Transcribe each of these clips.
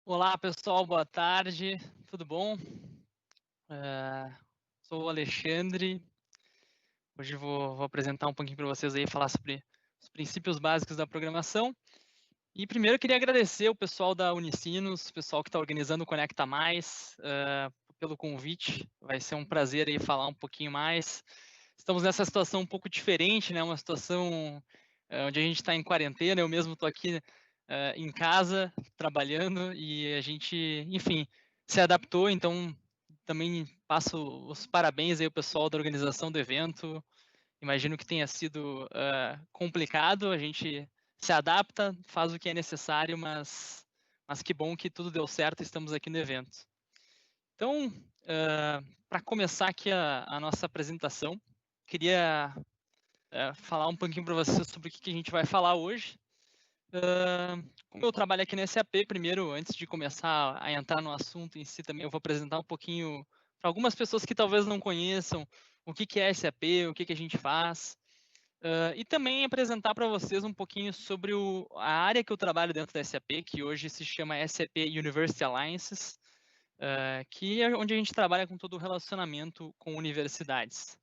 Olá pessoal, boa tarde, tudo bom? Sou o Alexandre, hoje vou apresentar um pouquinho para vocês aí, falar sobre os princípios básicos da programação. E primeiro eu queria agradecer o pessoal da Unicinos, o pessoal que está organizando o Conecta Mais, pelo convite, vai ser um prazer aí falar um pouquinho mais. Estamos nessa situação um pouco diferente, né, uma situação onde a gente está em quarentena, eu mesmo estou aqui em casa, trabalhando, e a gente, enfim, se adaptou, então também passo os parabéns aí ao pessoal da organização do evento. Imagino que tenha sido complicado, a gente se adapta, faz o que é necessário, mas que bom que tudo deu certo e estamos aqui no evento. Então, para começar aqui a nossa apresentação, queria falar um pouquinho para vocês sobre o que a gente vai falar hoje. Como eu trabalho aqui na SAP, primeiro, antes de começar a entrar no assunto em si, também eu vou apresentar um pouquinho para algumas pessoas que talvez não conheçam o que é SAP, o que a gente faz, e também apresentar para vocês um pouquinho sobre a área que eu trabalho dentro da SAP, que hoje se chama SAP University Alliances, que é onde a gente trabalha com todo o relacionamento com universidades.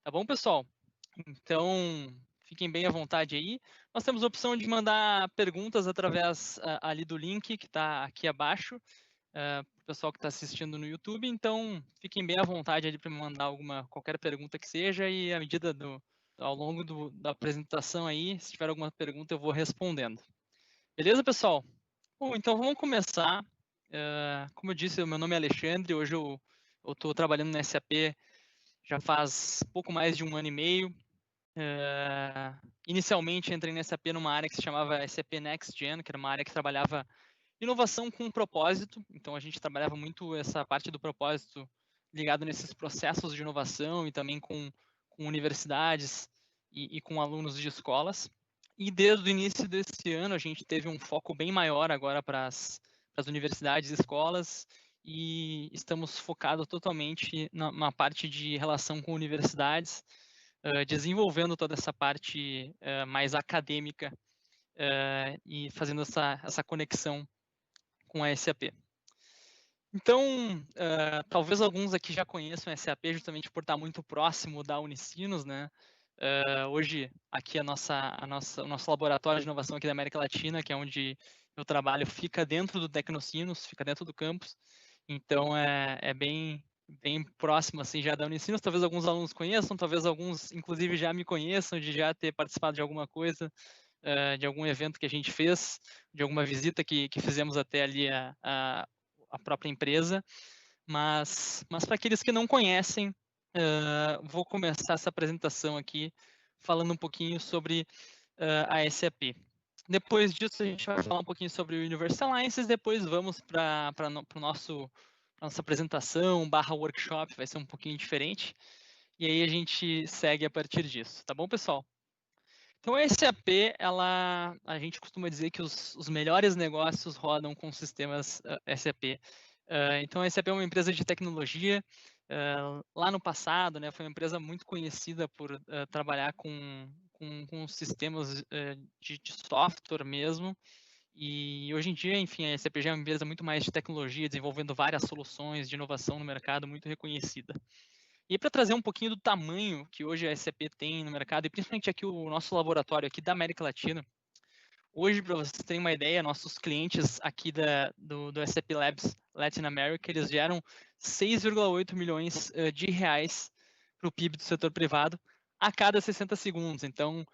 Tá bom, pessoal? Então, fiquem bem à vontade aí. Nós temos a opção de mandar perguntas através ali do link que está aqui abaixo, para o pessoal que está assistindo no YouTube. Então, fiquem bem à vontade ali para me mandar qualquer pergunta que seja, e à medida ao longo da apresentação aí, se tiver alguma pergunta, eu vou respondendo. Beleza, pessoal? Bom, então vamos começar. Como eu disse, o meu nome é Alexandre, hoje eu estou trabalhando na SAP já faz pouco mais de um ano e meio. Inicialmente entrei na SAP numa área que se chamava SAP Next Gen, que era uma área que trabalhava inovação com propósito. Então a gente trabalhava muito essa parte do propósito ligado nesses processos de inovação e também com universidades e com alunos de escolas. E desde o início desse ano a gente teve um foco bem maior agora para as universidades e escolas, e estamos focados totalmente na parte de relação com universidades, desenvolvendo toda essa parte mais acadêmica, e fazendo essa conexão com a SAP. Então, talvez alguns aqui já conheçam a SAP justamente por estar muito próximo da Unicinos, né? Hoje, aqui o nosso laboratório de inovação aqui da América Latina, que é onde eu trabalho, fica dentro do Tecnocinos, fica dentro do campus. Então, é bem próximo assim já da Unicinos. Talvez alguns alunos conheçam, talvez alguns, inclusive, já me conheçam de já ter participado de alguma coisa, de algum evento que a gente fez, de alguma visita que fizemos até ali a própria empresa. Mas para aqueles que não conhecem, vou começar essa apresentação aqui falando um pouquinho sobre a SAP. Depois disso, a gente vai falar um pouquinho sobre o Universal Alliances, depois vamos para o nosso nossa apresentação barra workshop, vai ser um pouquinho diferente, e aí a gente segue a partir disso, tá bom, pessoal? Então, a SAP, a gente costuma dizer que os melhores negócios rodam com sistemas SAP. Então, a SAP é uma empresa de tecnologia. Lá no passado, né, foi uma empresa muito conhecida por trabalhar com sistemas de software mesmo. E hoje em dia, enfim, a SAP já é uma empresa muito mais de tecnologia, desenvolvendo várias soluções de inovação no mercado, muito reconhecida. E para trazer um pouquinho do tamanho que hoje a SAP tem no mercado, e principalmente aqui o nosso laboratório aqui da América Latina, hoje, para vocês terem uma ideia, nossos clientes aqui do SAP Labs Latin America, eles geram 6,8 milhões de reais para o PIB do setor privado a cada 60 segundos. Então,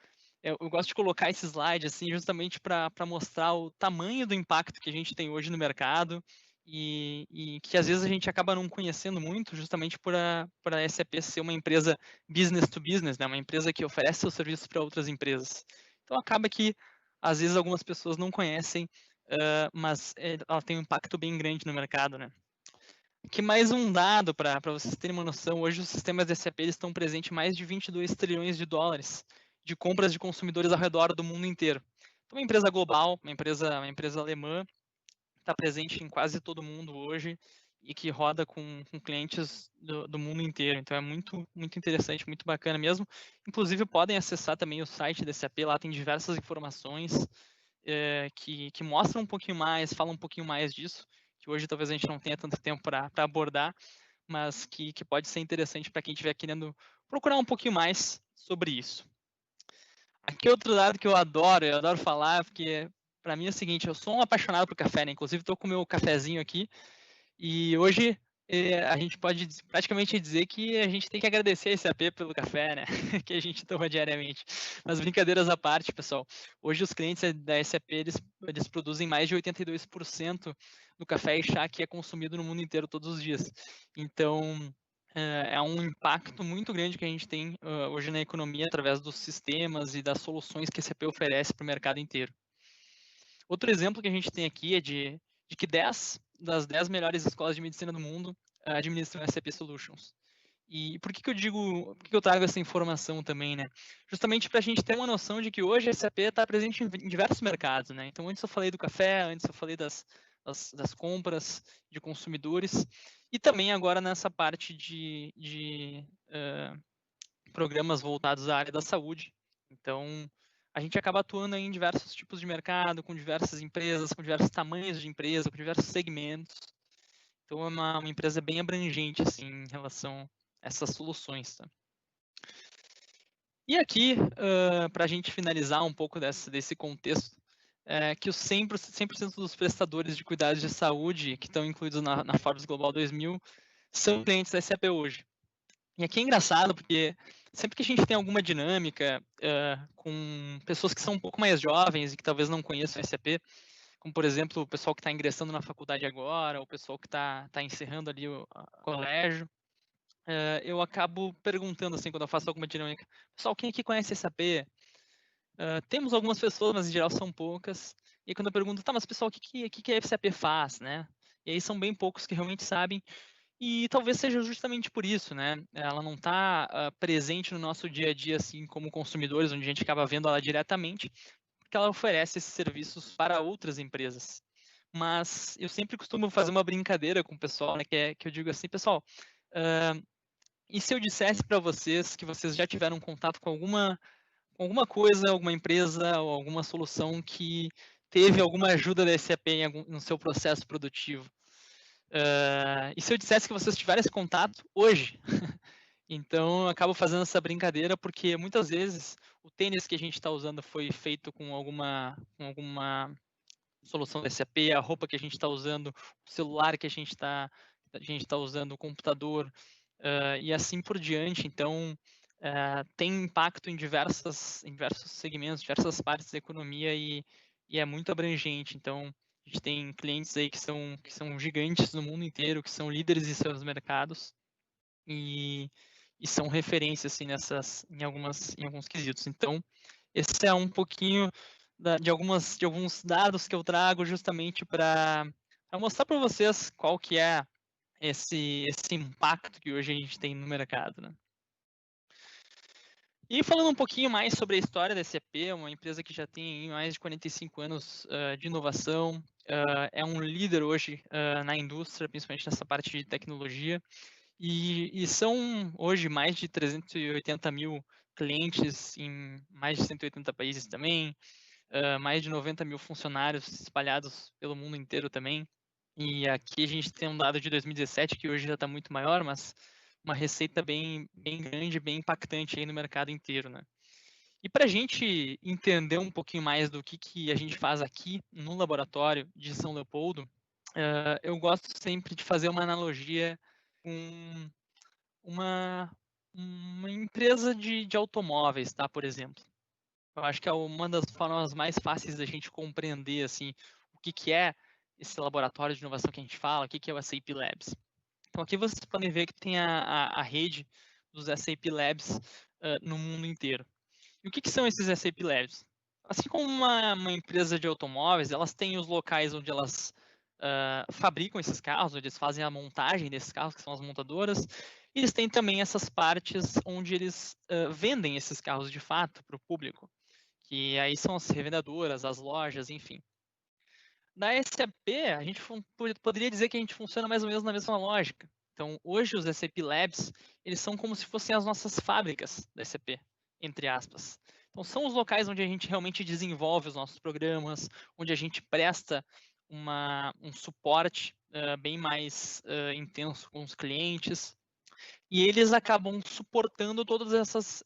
eu gosto de colocar esse slide assim justamente para mostrar o tamanho do impacto que a gente tem hoje no mercado, e que às vezes a gente acaba não conhecendo muito, justamente por a SAP ser uma empresa business to business, né? Uma empresa que oferece seus serviços para outras empresas. Então acaba que às vezes algumas pessoas não conhecem, mas ela tem um impacto bem grande no mercado, né? Que mais um dado para vocês terem uma noção, hoje os sistemas de SAP estão presentes em mais de 22 trilhões de dólares de compras de consumidores ao redor do mundo inteiro. Então, uma empresa global, uma empresa alemã, está presente em quase todo mundo hoje e que roda com clientes do mundo inteiro. Então, é muito interessante, muito bacana mesmo. Inclusive, podem acessar também o site da SAP, lá tem diversas informações que mostram um pouquinho mais, falam um pouquinho mais disso, que hoje talvez a gente não tenha tanto tempo para abordar, mas que pode ser interessante para quem estiver querendo procurar um pouquinho mais sobre isso. Aqui outro lado que eu adoro falar, porque para mim é o seguinte, eu sou um apaixonado por café, né? Inclusive estou com o meu cafezinho aqui, e hoje a gente pode praticamente dizer que a gente tem que agradecer a SAP pelo café, né? Que a gente toma diariamente. Mas brincadeiras à parte, pessoal. Hoje os clientes da SAP, eles produzem mais de 82% do café e chá que é consumido no mundo inteiro todos os dias. Então, é um impacto muito grande que a gente tem hoje na economia através dos sistemas e das soluções que a SAP oferece para o mercado inteiro. Outro exemplo que a gente tem aqui é de que 10 das 10 melhores escolas de medicina do mundo administram SAP Solutions. E por que eu digo, por que eu trago essa informação também, né? Justamente para a gente ter uma noção de que hoje a SAP está presente em diversos mercados, né? Então, antes eu falei do café, antes eu falei das compras de consumidores, e também agora nessa parte de programas voltados à área da saúde. Então, a gente acaba atuando em diversos tipos de mercado, com diversas empresas, com diversos tamanhos de empresa, com diversos segmentos. Então, é uma empresa bem abrangente, assim, em relação a essas soluções, tá? E aqui, para a gente finalizar um pouco desse contexto, que os 100% dos prestadores de cuidados de saúde que estão incluídos na Forbes Global 2000 são clientes da SAP hoje. E aqui é engraçado porque sempre que a gente tem alguma dinâmica com pessoas que são um pouco mais jovens e que talvez não conheçam o SAP, como por exemplo o pessoal que está ingressando na faculdade agora, ou o pessoal que está encerrando ali o colégio, eu acabo perguntando assim quando eu faço alguma dinâmica, pessoal, quem aqui conhece SAP? Temos algumas pessoas, mas em geral são poucas. E aí, quando eu pergunto, tá, mas pessoal, o que a SAP faz, né? E aí são bem poucos que realmente sabem. E talvez seja justamente por isso, né? Ela não está presente no nosso dia a dia, assim, como consumidores, onde a gente acaba vendo ela diretamente, porque ela oferece esses serviços para outras empresas. Mas eu sempre costumo fazer uma brincadeira com o pessoal, né? Que eu digo assim, pessoal, e se eu dissesse para vocês que vocês já tiveram contato com alguma coisa, alguma empresa ou alguma solução que teve alguma ajuda da SAP no seu processo produtivo? E se eu dissesse que vocês tiveram esse contato hoje? Então, eu acabo fazendo essa brincadeira porque muitas vezes o tênis que a gente está usando foi feito com alguma solução da SAP, a roupa que a gente está usando, o celular que a gente está usando, o computador, e assim por diante. Então, tem impacto em diversos segmentos, diversas partes da economia e é muito abrangente. Então, a gente tem clientes aí que são gigantes no mundo inteiro, que são líderes em seus mercados e são referências assim em alguns quesitos. Então, esse é um pouquinho de alguns dados que eu trago justamente para mostrar para vocês qual que é esse impacto que hoje a gente tem no mercado, né? E falando um pouquinho mais sobre a história da SAP, uma empresa que já tem mais de 45 anos de inovação, é um líder hoje na indústria, principalmente nessa parte de tecnologia, e são hoje mais de 380 mil clientes em mais de 180 países também, mais de 90 mil funcionários espalhados pelo mundo inteiro também. E aqui a gente tem um dado de 2017 que hoje já está muito maior, mas uma receita bem grande, bem impactante aí no mercado inteiro, né? E para a gente entender um pouquinho mais do que a gente faz aqui no laboratório de São Leopoldo, eu gosto sempre de fazer uma analogia com uma empresa de automóveis, tá? Por exemplo. Eu acho que é uma das formas mais fáceis da gente compreender assim o que é esse laboratório de inovação que a gente fala, o que é o SAP Labs. Então aqui vocês podem ver que tem a rede dos SAP Labs no mundo inteiro. E o que são esses SAP Labs? Assim como uma empresa de automóveis, elas têm os locais onde elas fabricam esses carros, onde eles fazem a montagem desses carros, que são as montadoras, e eles têm também essas partes onde eles vendem esses carros de fato para o público, que aí são as revendedoras, as lojas, enfim. Na SAP, a gente poderia dizer que a gente funciona mais ou menos na mesma lógica. Então, hoje os SAP Labs, eles são como se fossem as nossas fábricas da SAP, entre aspas. Então, são os locais onde a gente realmente desenvolve os nossos programas, onde a gente presta um suporte bem mais intenso com os clientes. E eles acabam suportando todas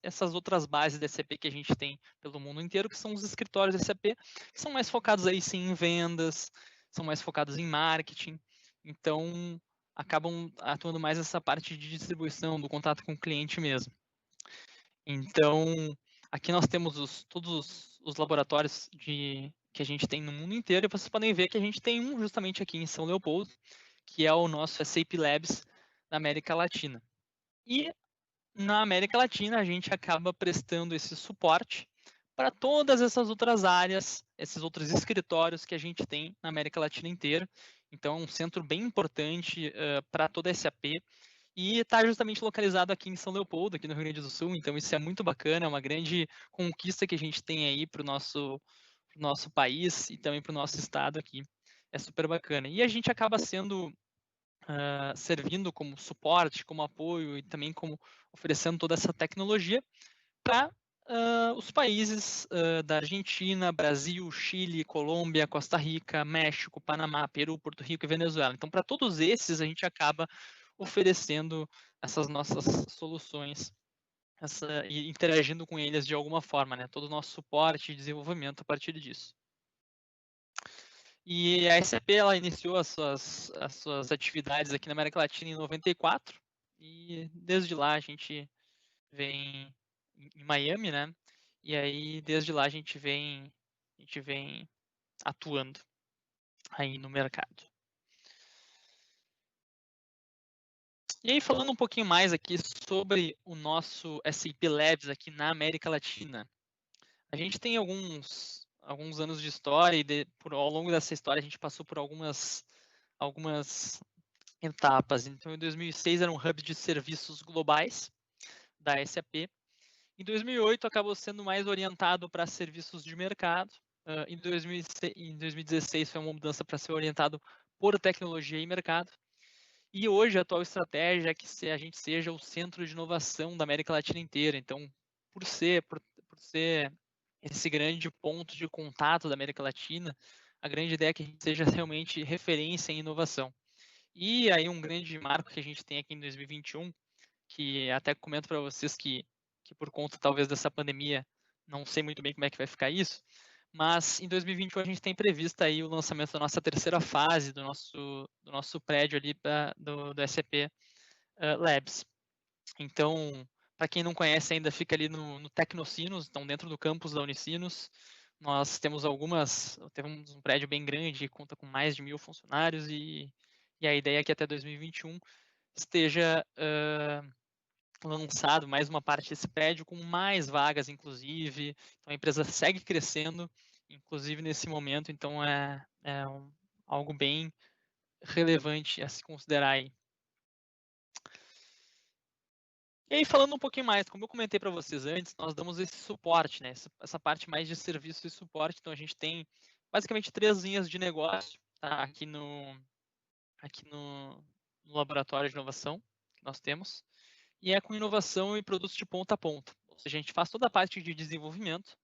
essas outras bases de SAP que a gente tem pelo mundo inteiro, que são os escritórios de SAP, que são mais focados aí sim em vendas, são mais focados em marketing. Então, acabam atuando mais nessa parte de distribuição, do contato com o cliente mesmo. Então, aqui nós temos todos os laboratórios que a gente tem no mundo inteiro, e vocês podem ver que a gente tem um justamente aqui em São Leopoldo, que é o nosso SAP Labs da América Latina. E na América Latina a gente acaba prestando esse suporte para todas essas outras áreas, esses outros escritórios que a gente tem na América Latina inteira. Então, é um centro bem importante para toda a SAP. E está justamente localizado aqui em São Leopoldo, aqui no Rio Grande do Sul. Então, isso é muito bacana, é uma grande conquista que a gente tem aí para o nosso país e também para o nosso estado aqui. É super bacana. E a gente acaba servindo como suporte, como apoio e também como oferecendo toda essa tecnologia para os países da Argentina, Brasil, Chile, Colômbia, Costa Rica, México, Panamá, Peru, Porto Rico e Venezuela. Então, para todos esses, a gente acaba oferecendo essas nossas soluções e interagindo com eles de alguma forma, né? Todo o nosso suporte e desenvolvimento a partir disso. E a SAP ela iniciou as suas atividades aqui na América Latina em 94 e desde lá a gente vem em Miami, né? E aí desde lá a gente vem atuando aí no mercado. E aí falando um pouquinho mais aqui sobre o nosso SAP Labs aqui na América Latina. A gente tem alguns anos de história e ao longo dessa história a gente passou por algumas etapas. Então, em 2006 era um hub de serviços globais da SAP. Em 2008 acabou sendo mais orientado para serviços de mercado. Em 2016 foi uma mudança para ser orientado por tecnologia e mercado. E hoje a atual estratégia é que a gente seja o centro de inovação da América Latina inteira. Então, por ser esse grande ponto de contato da América Latina, a grande ideia é que a gente seja realmente referência em inovação. E aí um grande marco que a gente tem aqui em 2021, que até comento para vocês que por conta talvez dessa pandemia, não sei muito bem como é que vai ficar isso, mas em 2021 a gente tem previsto aí o lançamento da nossa terceira fase do nosso prédio ali do SAP Labs. Então, para quem não conhece ainda, fica ali no Tecnocinos, então dentro do campus da Unicinos. Nós temos temos um prédio bem grande, conta com mais de 1.000 funcionários e a ideia é que até 2021 esteja lançado mais uma parte desse prédio com mais vagas, inclusive. Então a empresa segue crescendo, inclusive nesse momento, então algo bem relevante a se considerar aí. E aí, falando um pouquinho mais, como eu comentei para vocês antes, nós damos esse suporte, né? Essa parte mais de serviço e suporte. Então, a gente tem basicamente 3 linhas de negócio tá? aqui no laboratório de inovação que nós temos. E é com inovação e produtos de ponta a ponta. Ou seja, a gente faz toda a parte de desenvolvimento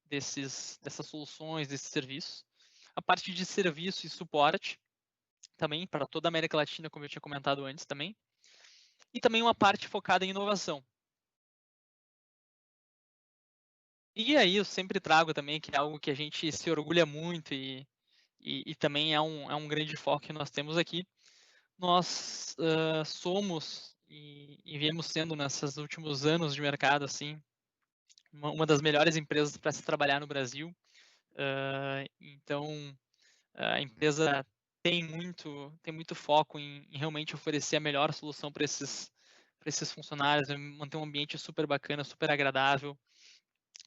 dessas soluções, desses serviços. A parte de serviço e suporte, também para toda a América Latina, como eu tinha comentado antes também. E também uma parte focada em inovação. E aí eu sempre trago também, que é algo que a gente se orgulha muito e também é um grande foco que nós temos aqui. Nós somos e viemos sendo nesses últimos anos de mercado, assim, uma das melhores empresas para se trabalhar no Brasil. Então, a empresa tem muito foco em realmente oferecer a melhor solução para esses funcionários, manter um ambiente super bacana, super agradável.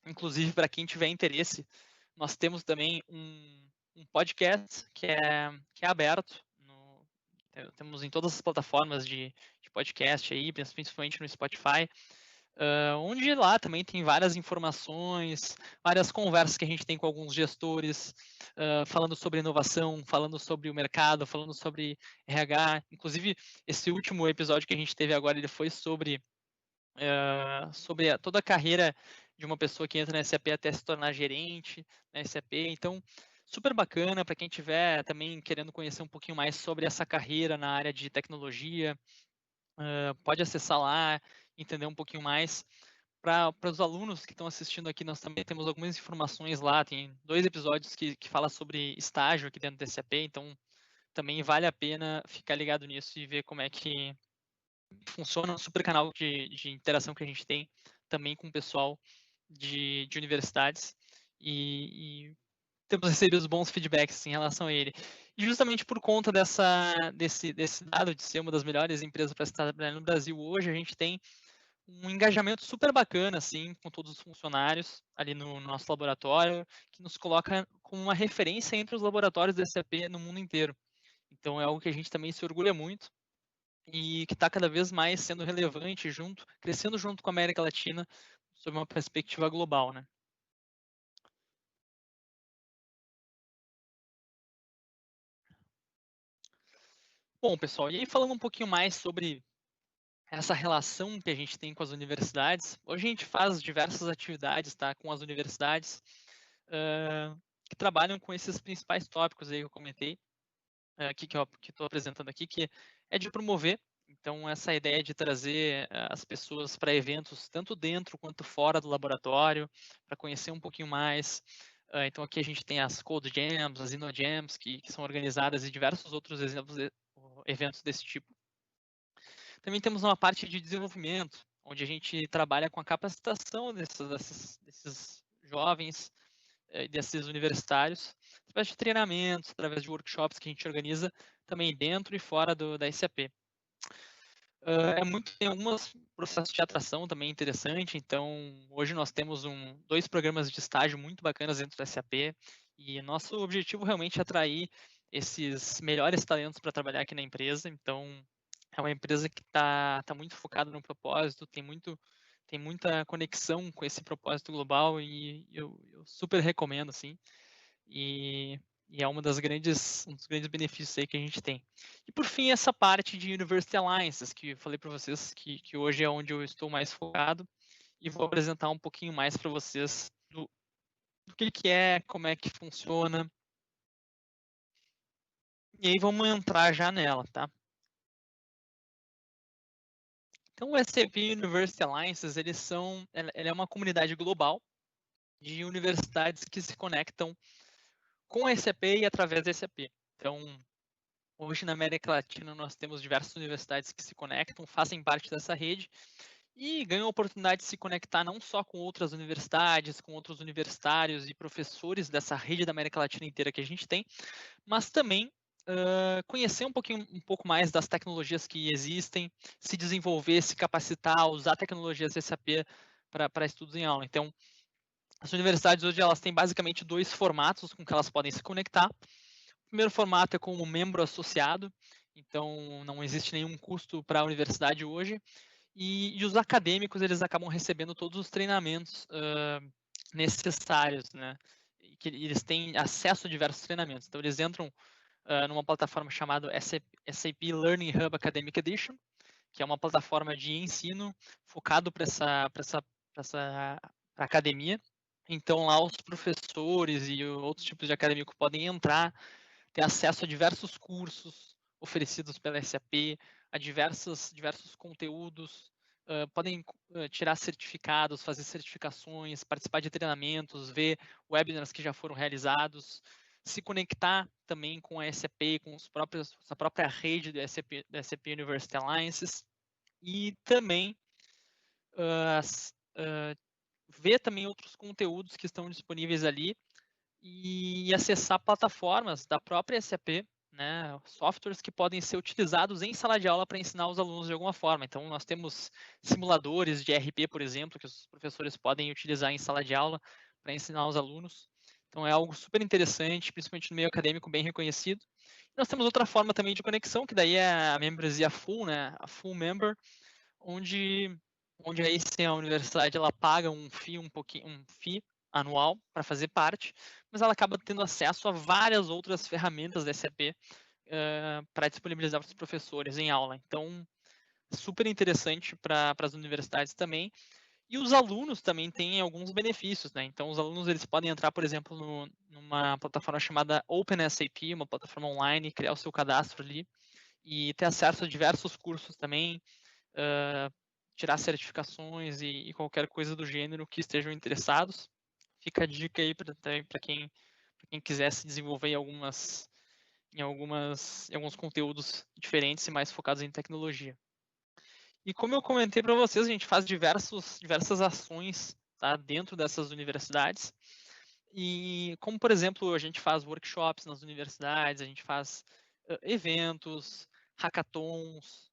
Inclusive, para quem tiver interesse, nós temos também um podcast que é aberto. Temos em todas as plataformas de podcast aí, principalmente no Spotify, onde lá também tem várias informações, várias conversas que a gente tem com alguns gestores, falando sobre inovação, falando sobre o mercado, falando sobre RH. Inclusive, esse último episódio que a gente teve agora, ele foi sobre toda a carreira de uma pessoa que entra na SAP até se tornar gerente na SAP. Então, super bacana para quem estiver também querendo conhecer um pouquinho mais sobre essa carreira na área de tecnologia. Pode acessar lá, entender um pouquinho mais. Para os alunos que estão assistindo aqui, nós também temos algumas informações lá. Tem 2 episódios que falam sobre estágio aqui dentro da SAP, então também vale a pena ficar ligado nisso e ver como é que funciona. Um super canal de interação que a gente tem também com o pessoal de universidades. E temos recebido bons feedbacks em relação a ele. E justamente por conta desse dado de ser uma das melhores empresas para estar trabalhando no Brasil hoje, a gente tem um engajamento super bacana, assim, com todos os funcionários ali no nosso laboratório, que nos coloca como uma referência entre os laboratórios da SAP no mundo inteiro. Então é algo que a gente também se orgulha muito e que está cada vez mais sendo relevante junto, crescendo junto com a América Latina, sob uma perspectiva global, né? Bom, pessoal, e aí falando um pouquinho mais sobre essa relação que a gente tem com as universidades, hoje a gente faz diversas atividades, tá, com as universidades que trabalham com esses principais tópicos aí que eu comentei, aqui que eu estou apresentando aqui, que é de promover. Então, essa ideia de trazer as pessoas para eventos, tanto dentro quanto fora do laboratório, para conhecer um pouquinho mais. Então, aqui a gente tem as Code Jams, as InnoJams, que são organizadas e diversos outros exemplos eventos desse tipo. Também temos uma parte de desenvolvimento, onde a gente trabalha com a capacitação desses jovens, desses universitários, através de treinamentos, através de workshops que a gente organiza também dentro e fora da SAP. Tem alguns processos de atração também interessante, então hoje nós temos 2 programas de estágio muito bacanas dentro da SAP, e nosso objetivo realmente é atrair esses melhores talentos para trabalhar aqui na empresa. Então é uma empresa que está muito focada no propósito, tem muita conexão com esse propósito global, e eu super recomendo, assim, e, e é um dos grandes benefícios aí que a gente tem. E por fim, essa parte de University Alliances, que eu falei para vocês que hoje é onde eu estou mais focado, e vou apresentar um pouquinho mais para vocês do que é, como é que funciona, e aí vamos entrar já nela, tá? Então, o SAP University Alliances, ela é uma comunidade global de universidades que se conectam com a SAP e através da SAP. Então, hoje na América Latina nós temos diversas universidades que se conectam, fazem parte dessa rede e ganham a oportunidade de se conectar não só com outras universidades, com outros universitários e professores dessa rede da América Latina inteira que a gente tem, mas também conhecer um pouco mais das tecnologias que existem, se desenvolver, se capacitar, usar tecnologias SAP para estudos em aula. Então, as universidades hoje elas têm basicamente 2 formatos com que elas podem se conectar. O primeiro formato é como membro associado, então não existe nenhum custo para a universidade hoje. E os acadêmicos eles acabam recebendo todos os treinamentos necessários, né? Que eles têm acesso a diversos treinamentos. Então eles entram numa plataforma chamada SAP Learning Hub Academic Edition, que é uma plataforma de ensino focado para essa academia. Então lá os professores e outros tipos de acadêmico podem entrar, ter acesso a diversos cursos oferecidos pela SAP, a diversos conteúdos, podem tirar certificados, fazer certificações, participar de treinamentos, ver webinars que já foram realizados, se conectar também com a SAP, com a própria rede da SAP University Alliances, e também ver também outros conteúdos que estão disponíveis ali e acessar plataformas da própria SAP, né, softwares que podem ser utilizados em sala de aula para ensinar os alunos de alguma forma. Então, nós temos simuladores de RP, por exemplo, que os professores podem utilizar em sala de aula para ensinar os alunos. Então, é algo super interessante, principalmente no meio acadêmico, bem reconhecido. Nós temos outra forma também de conexão, que daí é a membresia full, né, a full member, onde aí sim a universidade ela paga um fee anual para fazer parte, mas ela acaba tendo acesso a várias outras ferramentas da SAP para disponibilizar para os professores em aula. Então, super interessante para as universidades também. E os alunos também têm alguns benefícios, né? Então, os alunos eles podem entrar, por exemplo, numa plataforma chamada OpenSAP, uma plataforma online, criar o seu cadastro ali e ter acesso a diversos cursos também, tirar certificações e qualquer coisa do gênero que estejam interessados. Fica a dica aí para quem quiser se desenvolver em alguns conteúdos diferentes e mais focados em tecnologia. E como eu comentei para vocês, a gente faz diversas ações, tá, dentro dessas universidades. E como, por exemplo, a gente faz workshops nas universidades, a gente faz eventos, hackathons,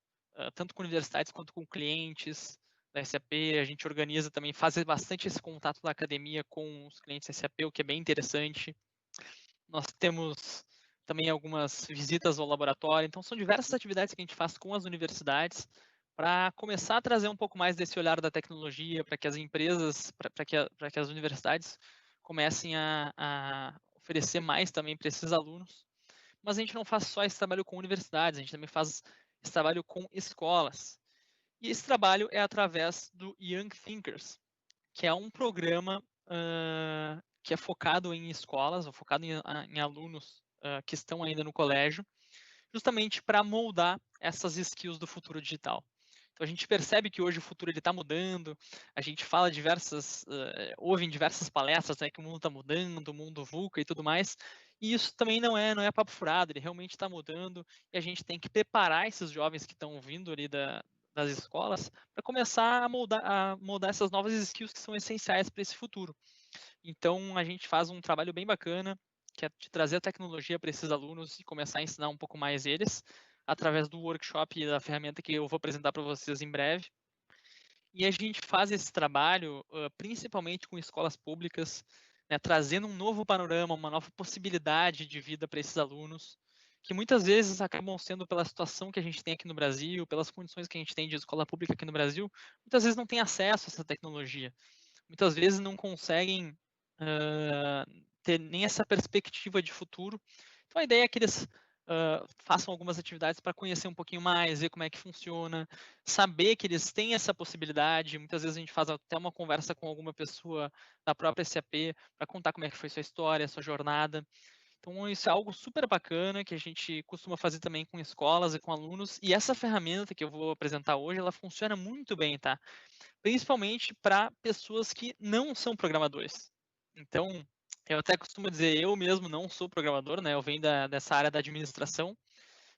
tanto com universidades quanto com clientes da SAP. A gente organiza também, faz bastante esse contato da academia com os clientes da SAP, o que é bem interessante. Nós temos também algumas visitas ao laboratório. Então, são diversas atividades que a gente faz com as universidades para começar a trazer um pouco mais desse olhar da tecnologia, para que as empresas, para que as universidades comecem a oferecer mais também para esses alunos. Mas a gente não faz só esse trabalho com universidades, a gente também faz esse trabalho com escolas. E esse trabalho é através do Young Thinkers, que é um programa que é focado em escolas, ou focado em alunos que estão ainda no colégio, justamente para moldar essas skills do futuro digital. Então a gente percebe que hoje o futuro está mudando, a gente fala ouve em diversas palestras, né, que o mundo está mudando, o mundo VUCA e tudo mais, e isso também não é papo furado, ele realmente está mudando, e a gente tem que preparar esses jovens que estão vindo ali das escolas para começar a moldar essas novas skills que são essenciais para esse futuro. Então a gente faz um trabalho bem bacana, que é de trazer a tecnologia para esses alunos e começar a ensinar um pouco mais eles, através do workshop e da ferramenta que eu vou apresentar para vocês em breve. E a gente faz esse trabalho principalmente com escolas públicas, né, trazendo um novo panorama, uma nova possibilidade de vida para esses alunos, que muitas vezes acabam sendo pela situação que a gente tem aqui no Brasil, pelas condições que a gente tem de escola pública aqui no Brasil, muitas vezes não tem acesso a essa tecnologia. Muitas vezes não conseguem ter nem essa perspectiva de futuro. Então a ideia é que eles façam algumas atividades para conhecer um pouquinho mais, ver como é que funciona, saber que eles têm essa possibilidade. Muitas vezes a gente faz até uma conversa com alguma pessoa da própria SAP para contar como é que foi sua história, sua jornada. Então isso é algo super bacana que a gente costuma fazer também com escolas e com alunos. E essa ferramenta que eu vou apresentar hoje, ela funciona muito bem, tá? Principalmente para pessoas que não são programadores. Então, eu até costumo dizer, eu mesmo não sou programador, né? Eu venho dessa área da administração,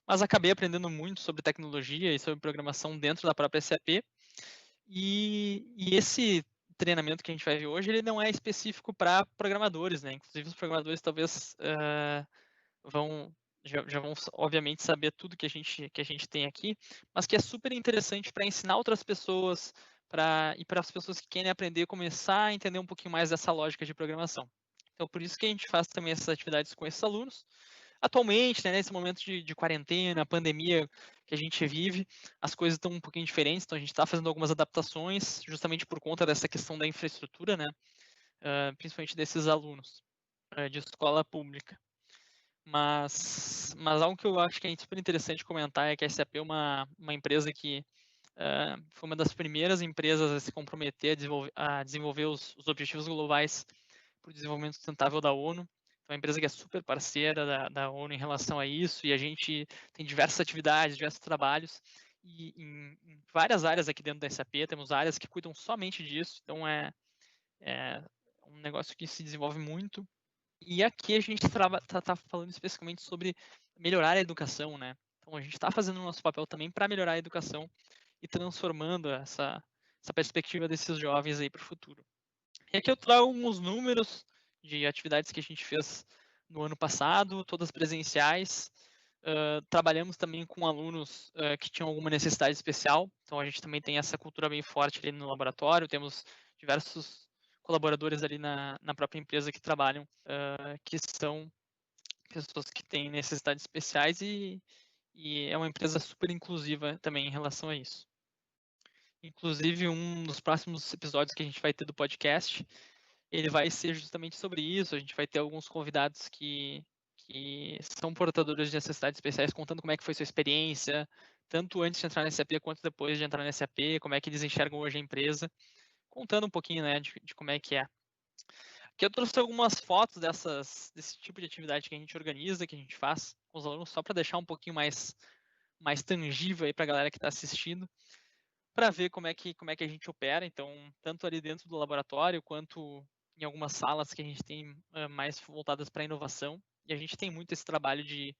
mas acabei aprendendo muito sobre tecnologia e sobre programação dentro da própria SAP. E esse treinamento que a gente vai ver hoje, ele não é específico para programadores, né? Inclusive, os programadores talvez já vão, obviamente, saber tudo que a gente tem aqui, mas que é super interessante para ensinar outras pessoas, e para as pessoas que querem aprender, começar a entender um pouquinho mais dessa lógica de programação. Então, por isso que a gente faz também essas atividades com esses alunos. Atualmente, né, nesse momento de quarentena, pandemia que a gente vive, as coisas estão um pouquinho diferentes, então a gente está fazendo algumas adaptações, justamente por conta dessa questão da infraestrutura, né, principalmente desses alunos de escola pública. Mas algo que eu acho que é super interessante comentar é que a SAP é uma empresa que foi uma das primeiras empresas a se comprometer a desenvolver os objetivos globais para o desenvolvimento sustentável da ONU. Então, é uma empresa que é super parceira da ONU em relação a isso, e a gente tem diversas atividades, diversos trabalhos, e em várias áreas aqui dentro da SAP, temos áreas que cuidam somente disso, então é um negócio que se desenvolve muito. E aqui a gente tá falando especificamente sobre melhorar a educação, né? Então a gente está fazendo o nosso papel também para melhorar a educação e transformando essa perspectiva desses jovens aí para o futuro. E aqui eu trago alguns números de atividades que a gente fez no ano passado, todas presenciais. Trabalhamos também com alunos que tinham alguma necessidade especial, então a gente também tem essa cultura bem forte ali no laboratório, temos diversos colaboradores ali na própria empresa que trabalham, que são pessoas que têm necessidades especiais e é uma empresa super inclusiva também em relação a isso. Inclusive, um dos próximos episódios que a gente vai ter do podcast, ele vai ser justamente sobre isso. A gente vai ter alguns convidados que são portadores de necessidades especiais, contando como é que foi sua experiência, tanto antes de entrar na SAP quanto depois de entrar na SAP, como é que eles enxergam hoje a empresa, contando um pouquinho, né, de como é que é. Aqui eu trouxe algumas fotos desse tipo de atividade que a gente organiza, que a gente faz com os alunos, só para deixar um pouquinho mais tangível aí para a galera que está assistindo, para ver como é que a gente opera. Então, tanto ali dentro do laboratório, quanto em algumas salas que a gente tem mais voltadas para a inovação. E a gente tem muito esse trabalho de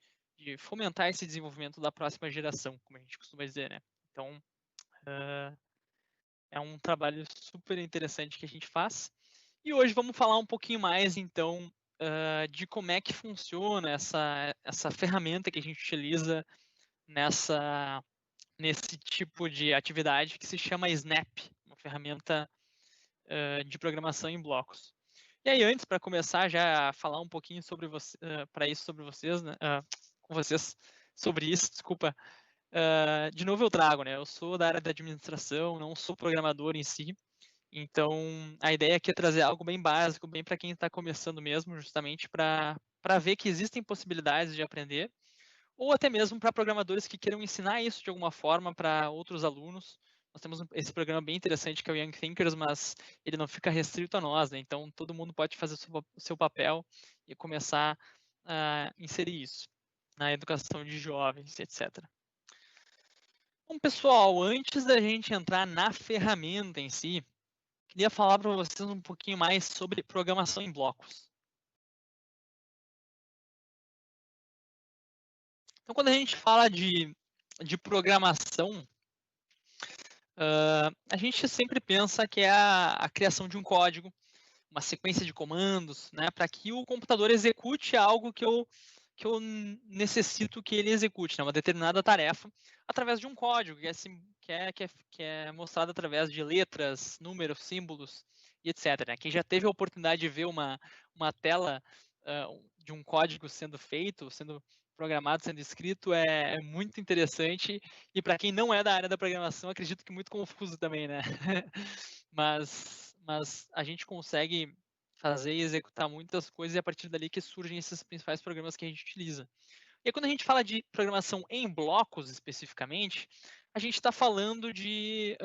fomentar esse desenvolvimento da próxima geração, como a gente costuma dizer, né? Então, é um trabalho super interessante que a gente faz. E hoje vamos falar um pouquinho mais, então, de como é que funciona essa ferramenta que a gente utiliza nesse tipo de atividade que se chama Snap, uma ferramenta de programação em blocos. E aí, antes, para começar já a falar um pouquinho sobre sobre vocês, né? Com vocês sobre isso, desculpa. De novo eu trago, né? Eu sou da área da administração, não sou programador em si. Então, a ideia aqui é trazer algo bem básico, bem para quem está começando mesmo, justamente para ver que existem possibilidades de aprender, ou até mesmo para programadores que queiram ensinar isso de alguma forma para outros alunos. Nós temos esse programa bem interessante que é o Young Thinkers, mas ele não fica restrito a nós, né? Então, todo mundo pode fazer o seu papel e começar a inserir isso na educação de jovens, etc. Bom, pessoal, antes da gente entrar na ferramenta em si, queria falar para vocês um pouquinho mais sobre programação em blocos. Então, quando a gente fala de programação, a gente sempre pensa que é a criação de um código, uma sequência de comandos, né, para que o computador execute algo que eu necessito que ele execute, né, uma determinada tarefa, através de um código, que é mostrado através de letras, números, símbolos e etc. Né? Quem já teve a oportunidade de ver uma tela de um código sendo feito, sendo programado, sendo escrito, é muito interessante. E para quem não é da área da programação, acredito que muito confuso também, né? mas a gente consegue fazer e executar muitas coisas e a partir dali que surgem esses principais programas que a gente utiliza. E aí, quando a gente fala de programação em blocos especificamente, a gente está falando de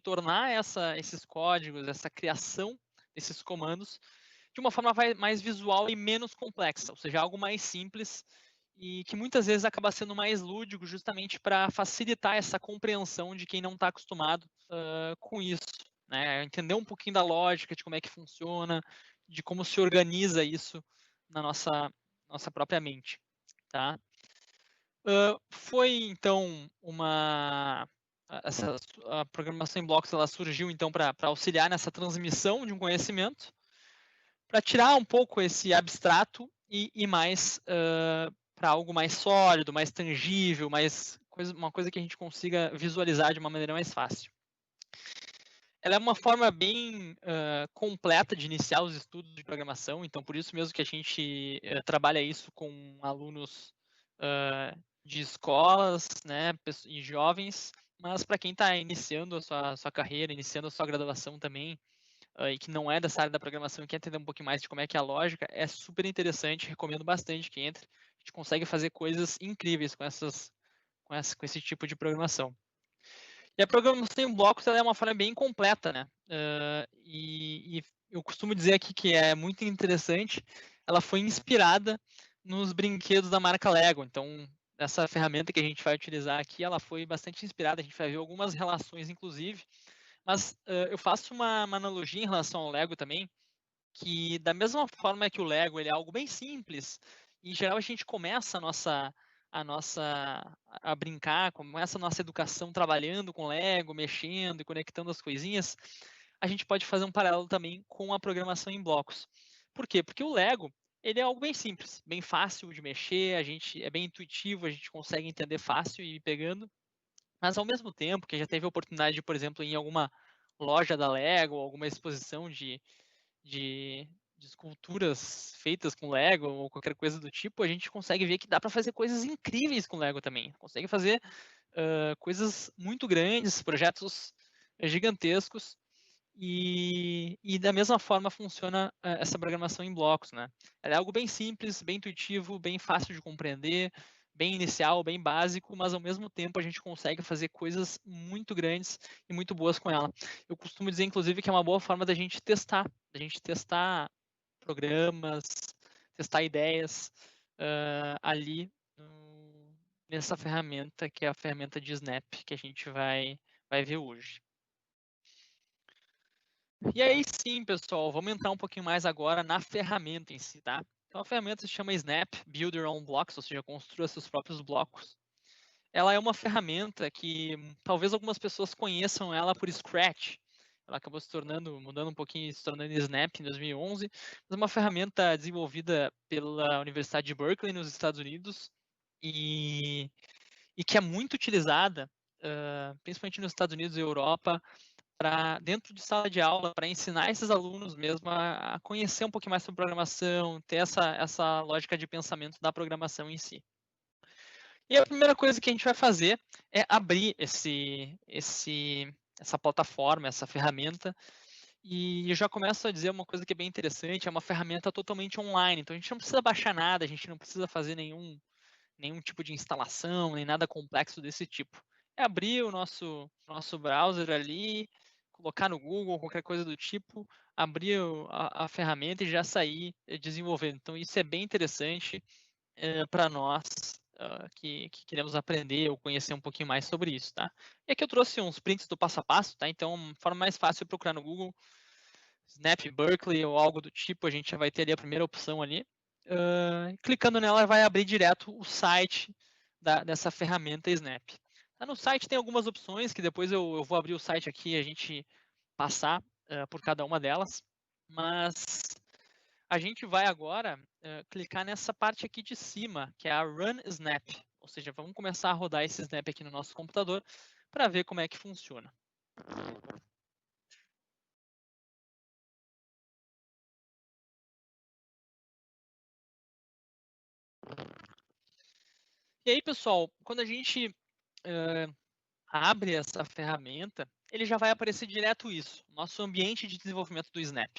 tornar esses códigos, essa criação desses comandos de uma forma mais visual e menos complexa, ou seja, algo mais simples e que muitas vezes acaba sendo mais lúdico justamente para facilitar essa compreensão de quem não está acostumado com isso, né? Entender um pouquinho da lógica, de como é que funciona, de como se organiza isso na nossa própria mente, tá? Foi então a programação em blocos ela surgiu então para auxiliar nessa transmissão de um conhecimento, para tirar um pouco esse abstrato e mais para algo mais sólido, mais tangível, uma coisa que a gente consiga visualizar de uma maneira mais fácil. Ela é uma forma bem completa de iniciar os estudos de programação, então por isso mesmo que a gente trabalha isso com alunos de escolas, né, e jovens, mas para quem está iniciando a sua carreira, iniciando a sua graduação também, e que não é dessa área da programação e quer entender um pouquinho mais de como é que é a lógica, é super interessante, recomendo bastante que entre. A gente consegue fazer coisas incríveis com esse tipo de programação. E a programação em blocos ela é uma forma bem completa, né? E eu costumo dizer aqui que é muito interessante, ela foi inspirada nos brinquedos da marca Lego. Então, essa ferramenta que a gente vai utilizar aqui, ela foi bastante inspirada, a gente vai ver algumas relações, inclusive. Mas eu faço uma analogia em relação ao Lego também, que da mesma forma que o Lego ele é algo bem simples, em geral a gente começa a brincar, começa a nossa educação trabalhando com Lego, mexendo e conectando as coisinhas, a gente pode fazer um paralelo também com a programação em blocos. Por quê? Porque o Lego ele é algo bem simples, bem fácil de mexer, é bem intuitivo, a gente consegue entender fácil e ir pegando. Mas ao mesmo tempo, que já teve a oportunidade, por exemplo, em alguma loja da Lego, alguma exposição de esculturas feitas com Lego ou qualquer coisa do tipo, a gente consegue ver que dá para fazer coisas incríveis com Lego também. Consegue fazer coisas muito grandes, projetos gigantescos. E da mesma forma funciona essa programação em blocos, né? Ela é algo bem simples, bem intuitivo, bem fácil de compreender, bem inicial, bem básico, mas ao mesmo tempo a gente consegue fazer coisas muito grandes e muito boas com ela. Eu costumo dizer, inclusive, que é uma boa forma da gente testar programas, testar ideias ali nessa ferramenta, que é a ferramenta de Snap, que a gente vai ver hoje. E aí sim, pessoal, vamos entrar um pouquinho mais agora na ferramenta em si, tá? Então a ferramenta se chama Snap Build Your Own Blocks, ou seja, construa seus próprios blocos. Ela é uma ferramenta que talvez algumas pessoas conheçam ela por Scratch. Ela acabou se tornando, mudando um pouquinho, se tornando Snap em 2011, mas é uma ferramenta desenvolvida pela Universidade de Berkeley, nos Estados Unidos, e que é muito utilizada, principalmente nos Estados Unidos e Europa, dentro de sala de aula, para ensinar esses alunos mesmo a conhecer um pouquinho mais sobre programação, ter essa lógica de pensamento da programação em si. E a primeira coisa que a gente vai fazer é abrir essa plataforma, essa ferramenta, e eu já começo a dizer uma coisa que é bem interessante, é uma ferramenta totalmente online, então a gente não precisa baixar nada, a gente não precisa fazer nenhum tipo de instalação, nem nada complexo desse tipo. É abrir o nosso browser ali, colocar no Google, qualquer coisa do tipo, abrir a ferramenta e já sair desenvolvendo. Então isso é bem interessante para nós que queremos aprender ou conhecer um pouquinho mais sobre isso, tá? E aqui eu trouxe uns prints do passo a passo, tá? Então, uma forma mais fácil é procurar no Google Snap Berkeley ou algo do tipo, a gente já vai ter ali a primeira opção ali. Clicando nela, vai abrir direto o site dessa ferramenta Snap. Tá, no site tem algumas opções, que depois eu vou abrir o site aqui e a gente passar por cada uma delas, mas a gente vai agora clicar nessa parte aqui de cima, que é a Run Snap, ou seja, vamos começar a rodar esse Snap aqui no nosso computador para ver como é que funciona. E aí, pessoal, quando a gente abre essa ferramenta, ele já vai aparecer direto isso, nosso ambiente de desenvolvimento do Snap.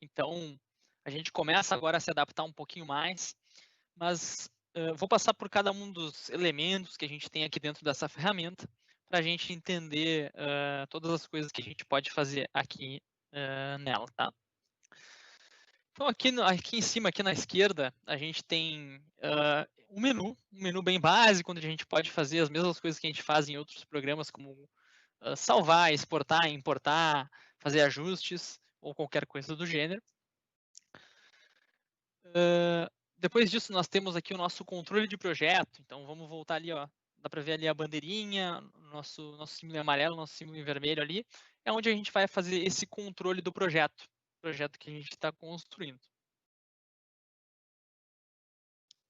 Então, a gente começa agora a se adaptar um pouquinho mais, mas vou passar por cada um dos elementos que a gente tem aqui dentro dessa ferramenta, para a gente entender todas as coisas que a gente pode fazer aqui nela, tá? Então, aqui em cima, aqui na esquerda, a gente tem um menu bem básico, onde a gente pode fazer as mesmas coisas que a gente faz em outros programas, como salvar, exportar, importar, fazer ajustes, ou qualquer coisa do gênero. Depois disso, nós temos aqui o nosso controle de projeto. Então, vamos voltar ali, ó. Dá para ver ali a bandeirinha, nosso símbolo em amarelo, nosso símbolo em vermelho ali. É onde a gente vai fazer esse controle do projeto que a gente está construindo.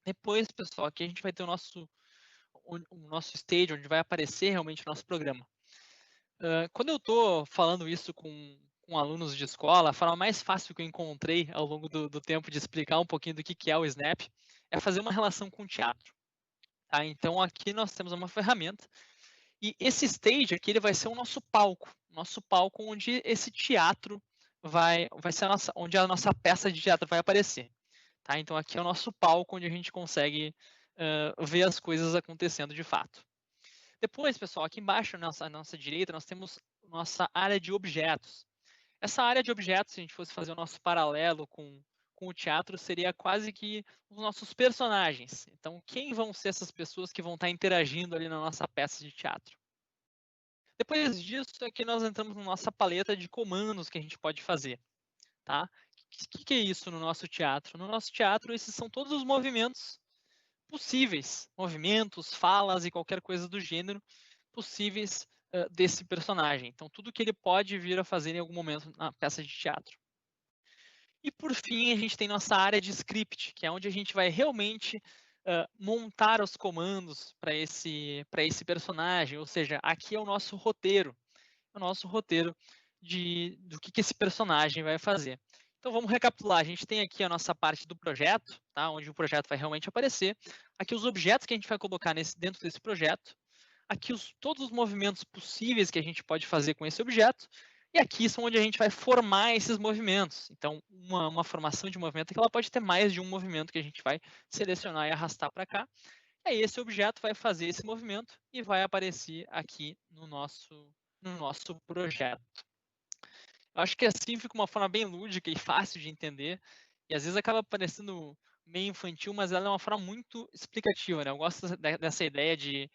Depois, pessoal, aqui a gente vai ter o nosso stage, onde vai aparecer realmente o nosso programa. Quando eu estou falando isso com alunos de escola, a forma mais fácil que eu encontrei ao longo do tempo de explicar um pouquinho do que é o Snap é fazer uma relação com o teatro. Tá? Então, aqui nós temos uma ferramenta e esse stage aqui ele vai ser o nosso palco onde esse teatro vai ser onde a nossa peça de teatro vai aparecer. Tá? Então, aqui é o nosso palco onde a gente consegue ver as coisas acontecendo de fato. Depois, pessoal, aqui embaixo, à nossa direita, nós temos nossa área de objetos. Essa área de objetos, se a gente fosse fazer o nosso paralelo com o teatro, seria quase que os nossos personagens. Então, quem vão ser essas pessoas que vão estar interagindo ali na nossa peça de teatro? Depois disso, aqui nós entramos na nossa paleta de comandos que a gente pode fazer. Tá? O que é isso no nosso teatro? No nosso teatro, esses são todos os movimentos possíveis, movimentos, falas e qualquer coisa do gênero possíveis desse personagem. Então, tudo que ele pode vir a fazer em algum momento na peça de teatro. E, por fim, a gente tem nossa área de script, que é onde a gente vai realmente montar os comandos para esse personagem, ou seja, aqui é o nosso roteiro, do que esse personagem vai fazer. Então vamos recapitular, a gente tem aqui a nossa parte do projeto, tá? Onde o projeto vai realmente aparecer, aqui os objetos que a gente vai colocar dentro desse projeto, aqui todos os movimentos possíveis que a gente pode fazer com esse objeto, e aqui são onde a gente vai formar esses movimentos. Então, uma formação de movimento é que ela pode ter mais de um movimento que a gente vai selecionar e arrastar para cá. Aí esse objeto vai fazer esse movimento e vai aparecer aqui no nosso projeto. Eu acho que assim fica uma forma bem lúdica e fácil de entender, e às vezes acaba parecendo meio infantil, mas ela é uma forma muito explicativa, né? Eu gosto dessa ideia de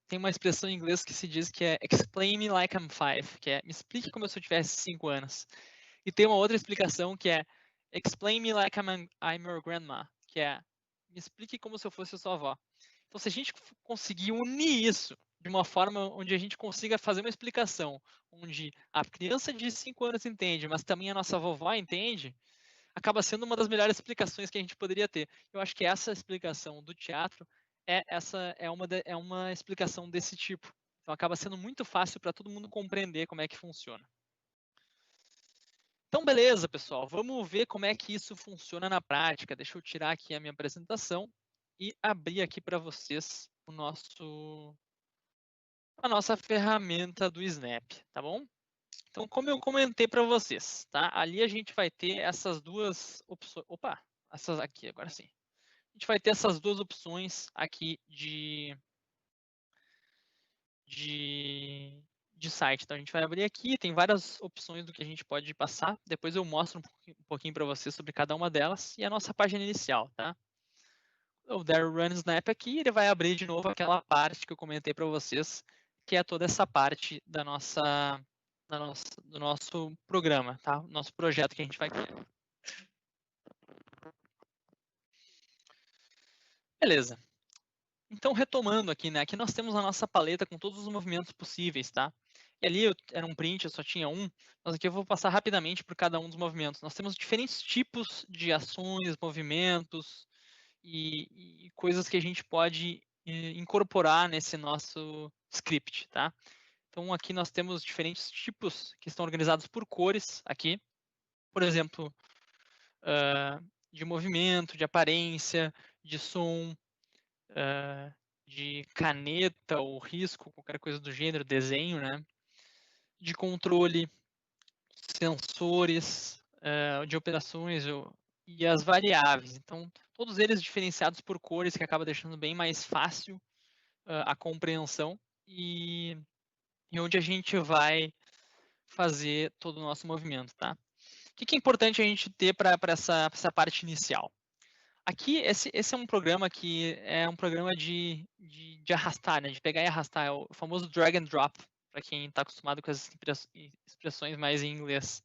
tem uma expressão em inglês que se diz que é explain me like I'm 5, que é me explique como se eu tivesse 5 anos. E tem uma outra explicação que é explain me like I'm your grandma, que é me explique como se eu fosse a sua avó. Então, se a gente conseguir unir isso de uma forma onde a gente consiga fazer uma explicação, onde a criança de 5 anos entende, mas também a nossa vovó entende, acaba sendo uma das melhores explicações que a gente poderia ter. Eu acho que essa explicação do teatro é uma explicação desse tipo. Então acaba sendo muito fácil para todo mundo compreender como é que funciona. Então, beleza, pessoal. Vamos ver como é que isso funciona na prática. Deixa eu tirar aqui a minha apresentação e abrir aqui para vocês a nossa ferramenta do Snap, tá bom? Então, como eu comentei para vocês, tá? Ali a gente vai ter essas duas opções. Opa, essas aqui, agora sim. A gente vai ter essas duas opções aqui de site. Então, a gente vai abrir aqui, tem várias opções do que a gente pode passar. Depois eu mostro um pouquinho para vocês sobre cada uma delas. E a nossa página inicial, tá? O der Run Snap aqui, ele vai abrir de novo aquela parte que eu comentei para vocês, que é toda essa parte do nosso programa, tá? Nosso projeto que a gente vai criar. Beleza. Então, retomando aqui, né? Aqui nós temos a nossa paleta com todos os movimentos possíveis, tá? E ali era um print, eu só tinha um, mas aqui eu vou passar rapidamente por cada um dos movimentos. Nós temos diferentes tipos de ações, movimentos e coisas que a gente pode incorporar nesse nosso script, tá? Então, aqui nós temos diferentes tipos que estão organizados por cores aqui. Por exemplo, de movimento, de aparência, de som, de caneta ou risco, qualquer coisa do gênero, desenho, né? De controle, sensores, de operações e as variáveis. Então, todos eles diferenciados por cores, que acaba deixando bem mais fácil a compreensão e onde a gente vai fazer todo o nosso movimento, tá? O que é importante a gente ter para essa parte inicial? Aqui, esse é um programa que é um programa de arrastar, né? De pegar e arrastar. É o famoso drag and drop, para quem está acostumado com as expressões mais em inglês.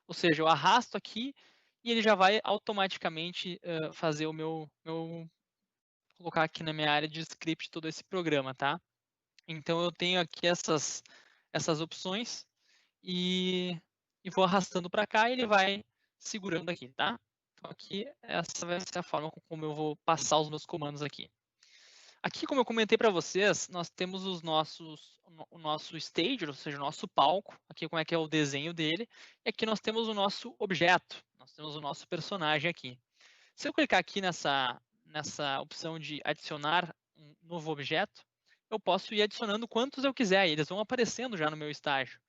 Ou seja, eu arrasto aqui e ele já vai automaticamente fazer o meu colocar aqui na minha área de script todo esse programa, tá? Então eu tenho aqui essas opções e vou arrastando para cá e ele vai segurando aqui, tá? Então aqui essa vai ser a forma como eu vou passar os meus comandos aqui. Aqui, como eu comentei para vocês, nós temos o nosso stage, ou seja, o nosso palco, aqui como é que é o desenho dele, e aqui nós temos o nosso objeto, nós temos o nosso personagem aqui. Se eu clicar aqui nessa opção de adicionar um novo objeto, eu posso ir adicionando quantos eu quiser, e eles vão aparecendo já no meu estágio.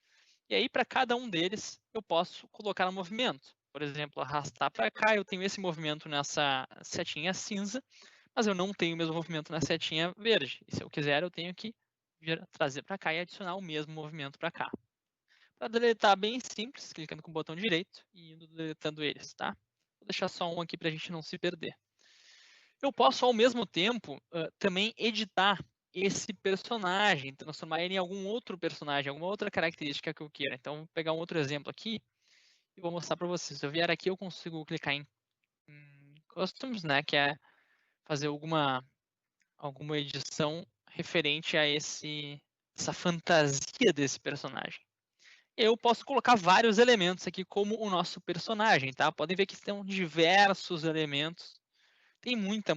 E aí, para cada um deles, eu posso colocar no movimento. Por exemplo, arrastar para cá, eu tenho esse movimento nessa setinha cinza, mas eu não tenho o mesmo movimento na setinha verde. E se eu quiser, eu tenho que trazer para cá e adicionar o mesmo movimento para cá. Para deletar, bem simples, clicando com o botão direito e indo deletando eles, tá? Vou deixar só um aqui para a gente não se perder. Eu posso, ao mesmo tempo, também editar esse personagem, transformar ele em algum outro personagem, alguma outra característica que eu queira. Então, vou pegar um outro exemplo aqui e vou mostrar para vocês. Se eu vier aqui, eu consigo clicar em Customs, né, que é fazer alguma edição referente a essa fantasia desse personagem. Eu posso colocar vários elementos aqui como o nosso personagem, tá? Podem ver que tem diversos elementos. Tem muita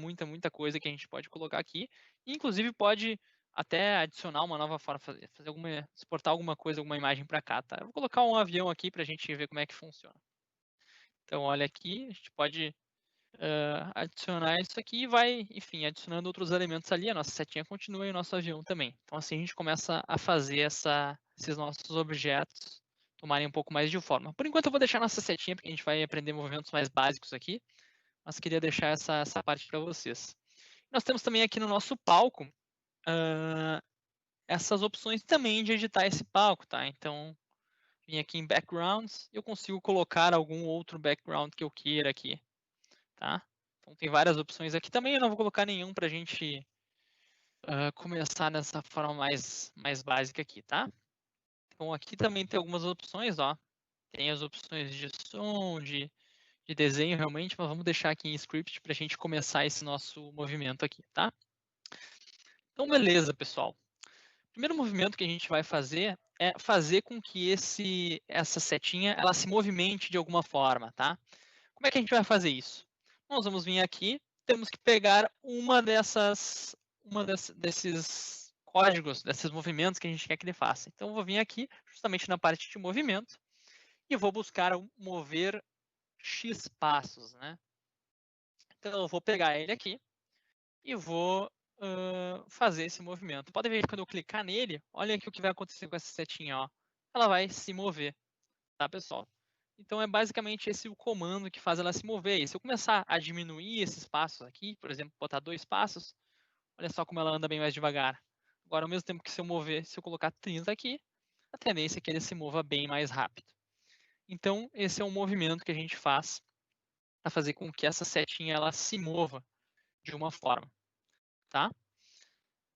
coisa que a gente pode colocar aqui. Inclusive pode até adicionar uma nova forma, exportar alguma coisa, alguma imagem para cá, tá? Eu vou colocar um avião aqui para a gente ver como é que funciona. Então, olha aqui, a gente pode adicionar isso aqui e vai, enfim, adicionando outros elementos ali. A nossa setinha continua e o nosso avião também. Então, assim a gente começa a fazer esses nossos objetos tomarem um pouco mais de forma. Por enquanto, eu vou deixar nossa setinha, porque a gente vai aprender movimentos mais básicos aqui. mas queria deixar essa parte para vocês. Nós temos também aqui no nosso palco essas opções também de editar esse palco, tá? Então, vim aqui em Backgrounds, eu consigo colocar algum outro background que eu queira aqui, tá? Então, tem várias opções aqui. Também eu não vou colocar nenhum para a gente começar nessa forma mais básica aqui, tá? Então, aqui também tem algumas opções, ó. Tem as opções de som, de desenho realmente, mas vamos deixar aqui em script para a gente começar esse nosso movimento aqui, tá? Então, beleza, pessoal. O primeiro movimento que a gente vai fazer é fazer com que essa setinha ela se movimente de alguma forma, tá? Como é que a gente vai fazer isso? Nós vamos vir aqui, temos que pegar desses códigos, desses movimentos que a gente quer que ele faça. Então, eu vou vir aqui, justamente na parte de movimento, e vou buscar o mover X passos, né? Então, eu vou pegar ele aqui e vou fazer esse movimento. Pode ver que quando eu clicar nele, olha aqui o que vai acontecer com essa setinha, ó. Ela vai se mover, tá, pessoal? Então, é basicamente esse o comando que faz ela se mover. E se eu começar a diminuir esses passos aqui, por exemplo, botar 2 passos, olha só como ela anda bem mais devagar. Agora, ao mesmo tempo que se eu colocar 30 aqui, a tendência é que ele se mova bem mais rápido. Então, esse é um movimento que a gente faz para fazer com que essa setinha ela se mova de uma forma, tá?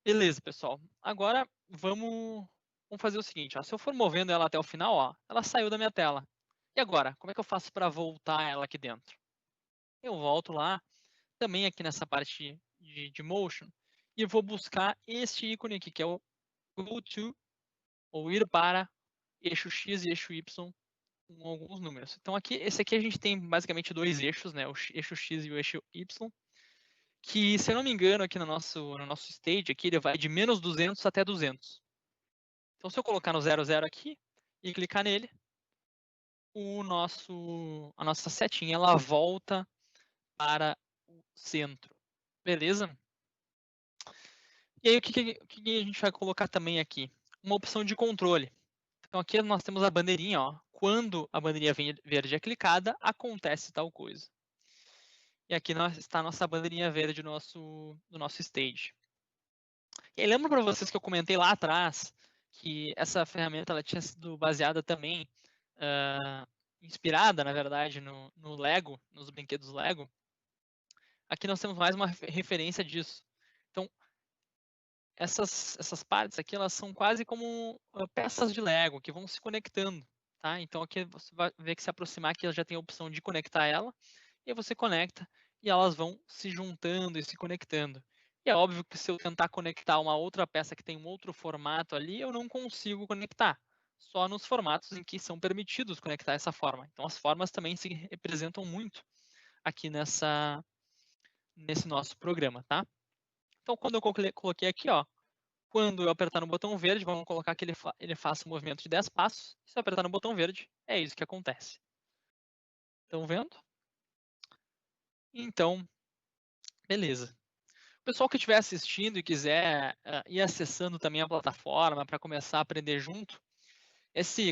Beleza, pessoal. Agora vamos fazer o seguinte, ó. Se eu for movendo ela até o final, ó, ela saiu da minha tela. E agora, como é que eu faço para voltar ela aqui dentro? Eu volto lá, também aqui nessa parte de motion, e vou buscar este ícone aqui, que é o go to, ou ir para eixo X e eixo Y com alguns números. Então aqui, esse aqui a gente tem basicamente 2 eixos, né? O eixo X e o eixo Y, que, se eu não me engano, aqui no nosso stage, aqui, ele vai de menos 200 até 200. Então, se eu colocar no 00 aqui e clicar nele, a nossa setinha ela volta para o centro. Beleza? E aí, o que a gente vai colocar também aqui? Uma opção de controle. Então, aqui nós temos a bandeirinha, ó. Quando a bandeirinha verde é clicada, acontece tal coisa. E aqui está a nossa bandeirinha verde do nosso stage. E aí, lembra para vocês que eu comentei lá atrás que essa ferramenta ela tinha sido baseada também, inspirada, na verdade, no Lego, nos brinquedos Lego? Aqui nós temos mais uma referência disso. Então, essas partes aqui, elas são quase como peças de Lego, que vão se conectando, tá? Então, aqui você vai ver que se aproximar aqui, ela já tem a opção de conectar ela, e aí você conecta, e elas vão se juntando e se conectando. E é óbvio que se eu tentar conectar uma outra peça que tem um outro formato ali, eu não consigo conectar. Só nos formatos em que são permitidos conectar essa forma. Então, as formas também se representam muito aqui nesse nosso programa, tá? Então, quando eu coloquei aqui, ó, quando eu apertar no botão verde, vamos colocar que ele faça um movimento de 10 passos. Se eu apertar no botão verde, é isso que acontece. Estão vendo? Então, beleza. O pessoal que estiver assistindo e quiser ir acessando também a plataforma para começar a aprender junto,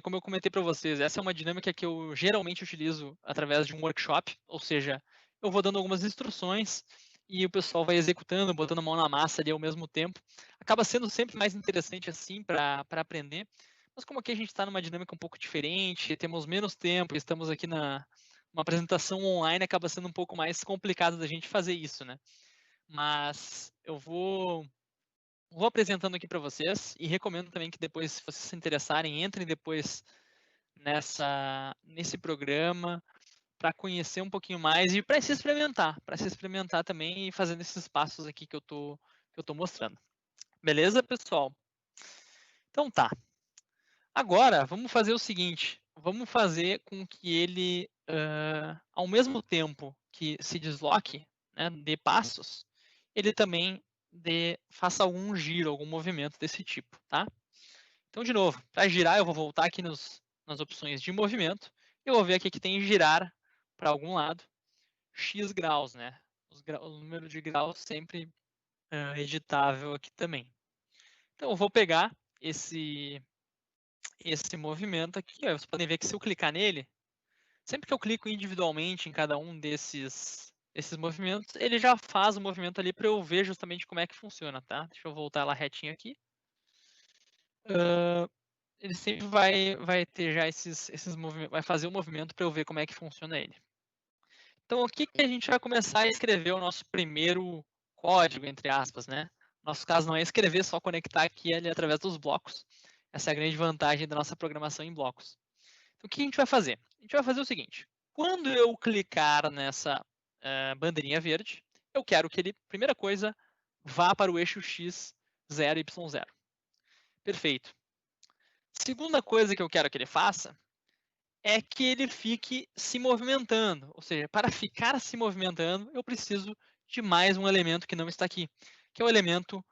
como eu comentei para vocês, essa é uma dinâmica que eu geralmente utilizo através de um workshop, ou seja, eu vou dando algumas instruções e o pessoal vai executando, botando a mão na massa ali ao mesmo tempo. Acaba sendo sempre mais interessante assim para aprender, mas como aqui a gente está numa dinâmica um pouco diferente, temos menos tempo, estamos aqui numa apresentação online, acaba sendo um pouco mais complicado da gente fazer isso, né? Mas eu vou apresentando aqui para vocês e recomendo também que depois, se vocês se interessarem, entrem depois nesse programa para conhecer um pouquinho mais e para se experimentar também e fazendo esses passos aqui que eu tô mostrando. Beleza, pessoal? Então tá. Agora, vamos fazer o seguinte, vamos fazer com que ele, ao mesmo tempo que se desloque, né, dê passos, ele também faça algum giro, algum movimento desse tipo, tá? Então, de novo, para girar, eu vou voltar aqui nas opções de movimento, e eu vou ver aqui que tem girar para algum lado, X graus, né? O número de graus sempre editável aqui também. Então, eu vou pegar esse movimento aqui, ó, vocês podem ver que se eu clicar nele, sempre que eu clico individualmente em cada um desses esses movimentos, ele já faz o movimento ali para eu ver justamente como é que funciona, tá? Deixa eu voltar lá retinho aqui. Ele sempre vai ter já esses movimentos, vai fazer o movimento para eu ver como é que funciona ele. Então, aqui que a gente vai começar a escrever o nosso primeiro código, entre aspas, né? Nosso caso não é escrever, só conectar aqui ali através dos blocos. Essa é a grande vantagem da nossa programação em blocos. Então, o que a gente vai fazer? A gente vai fazer o seguinte. Quando eu clicar nessa bandeirinha verde, eu quero que ele, primeira coisa, vá para o eixo x, 0, y0. Perfeito. Segunda coisa que eu quero que ele faça é que ele fique se movimentando. Ou seja, para ficar se movimentando, eu preciso de mais um elemento que não está aqui, que é o elemento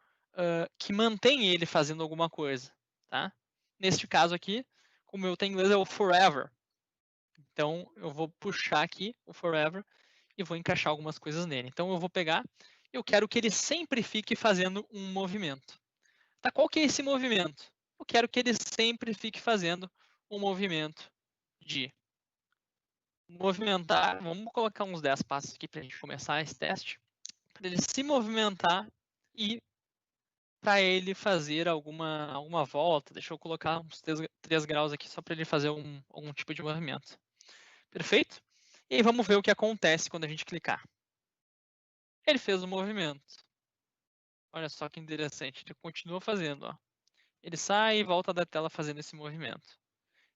que mantém ele fazendo alguma coisa. Tá? Neste caso aqui, como eu tenho em inglês, é o forever. Então, eu vou puxar aqui o forever e vou encaixar algumas coisas nele. Então, eu vou pegar, eu quero que ele sempre fique fazendo um movimento. Tá, qual que é esse movimento? Eu quero que ele sempre fique fazendo um movimento de movimentar. Vamos colocar uns 10 passos aqui para a gente começar esse teste. Para ele se movimentar e para ele fazer alguma volta. Deixa eu colocar uns 3 graus aqui só para ele fazer algum tipo de movimento. Perfeito? E aí vamos ver o que acontece quando a gente clicar. Ele fez o movimento. Olha só que interessante. Ele continua fazendo. Ó. Ele sai e volta da tela fazendo esse movimento.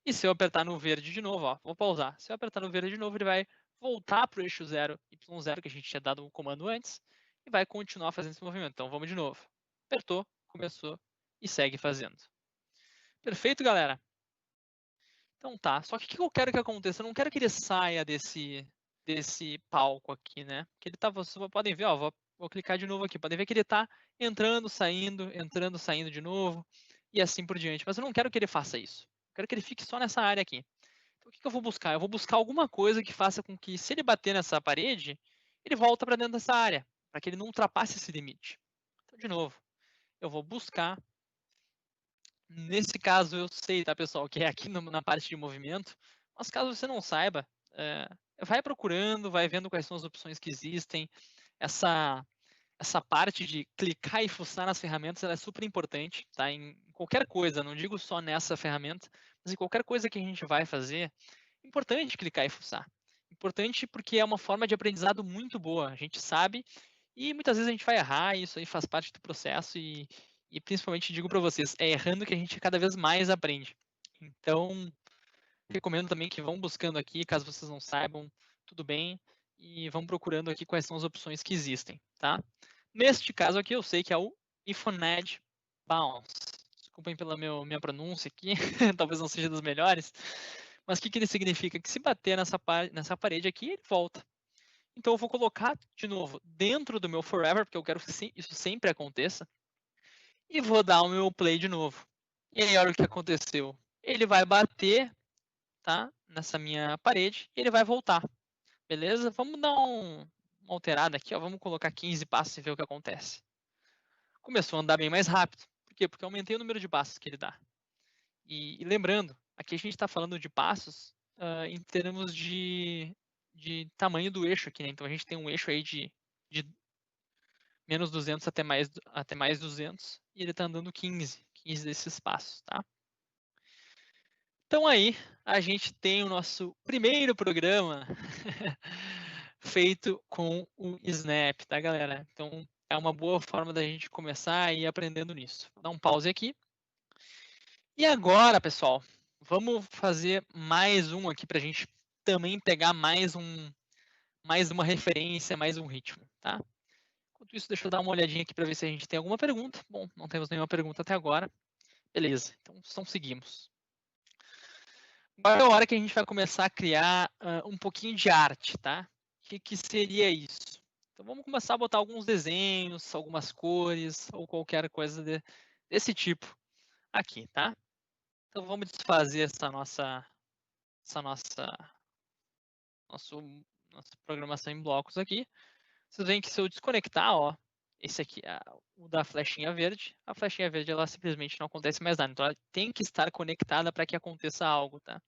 E se eu apertar no verde de novo, ó, vou pausar. Se eu apertar no verde de novo, ele vai voltar para o eixo 0, y0, que a gente tinha dado um comando antes, e vai continuar fazendo esse movimento. Então vamos de novo. Apertou, começou e segue fazendo. Perfeito, galera? Então tá. Só que o que eu quero que aconteça? Eu não quero que ele saia desse palco aqui, né? Que ele tá, vocês podem ver, ó, vou clicar de novo aqui. Podem ver que ele está entrando, saindo de novo e assim por diante. Mas eu não quero que ele faça isso. Eu quero que ele fique só nessa área aqui. Então, o que eu vou buscar? Eu vou buscar alguma coisa que faça com que, se ele bater nessa parede, ele volta para dentro dessa área, para que ele não ultrapasse esse limite. Então, de novo, eu vou buscar. Nesse caso, eu sei, tá, pessoal, que é aqui na parte de movimento, mas caso você não saiba, vai procurando, vai vendo quais são as opções que existem. Essa parte de clicar e fuçar nas ferramentas ela é super importante, tá? Em qualquer coisa, não digo só nessa ferramenta, mas em qualquer coisa que a gente vai fazer, é importante clicar e fuçar. Importante porque é uma forma de aprendizado muito boa. A gente sabe e muitas vezes a gente vai errar, e isso aí faz parte do processo e principalmente digo para vocês, é errando que a gente cada vez mais aprende. Então, recomendo também que vão buscando aqui, caso vocês não saibam, tudo bem, e vão procurando aqui quais são as opções que existem, tá? Neste caso aqui, eu sei que é o IFONED Bounce. Desculpem pela minha pronúncia aqui, talvez não seja das melhores, mas o que ele significa? Que se bater nessa parede aqui, ele volta. Então eu vou colocar, de novo, dentro do meu forever, porque eu quero que isso sempre aconteça, e vou dar o meu play de novo. E aí, olha o que aconteceu. Ele vai bater, tá, nessa minha parede, e ele vai voltar. Beleza? Vamos dar uma alterada aqui, ó. Vamos colocar 15 passos e ver o que acontece. Começou a andar bem mais rápido. Por quê? Porque eu aumentei o número de passos que ele dá. E lembrando, aqui a gente está falando de passos em termos de tamanho do eixo aqui, né? Então a gente tem um eixo aí de menos 200 até mais 200 e ele está andando 15 desses passos, tá? Então aí a gente tem o nosso primeiro programa feito com o Snap, tá, galera? Então é uma boa forma da gente começar a ir aprendendo nisso. Vou dar um pause aqui. E agora, pessoal, vamos fazer mais um aqui para a gente também pegar mais uma referência, mais um ritmo, tá? Enquanto isso, deixa eu dar uma olhadinha aqui para ver se a gente tem alguma pergunta. Bom, não temos nenhuma pergunta até agora. Beleza, então seguimos. Agora é a hora que a gente vai começar a criar um pouquinho de arte, tá? O que seria isso? Então vamos começar a botar alguns desenhos, algumas cores ou qualquer coisa desse tipo aqui, tá? Então vamos desfazer nossa programação em blocos aqui. Vocês veem que se eu desconectar, ó, esse aqui, o da flechinha verde, a flechinha verde ela simplesmente não acontece mais nada. Então ela tem que estar conectada para que aconteça algo, tá?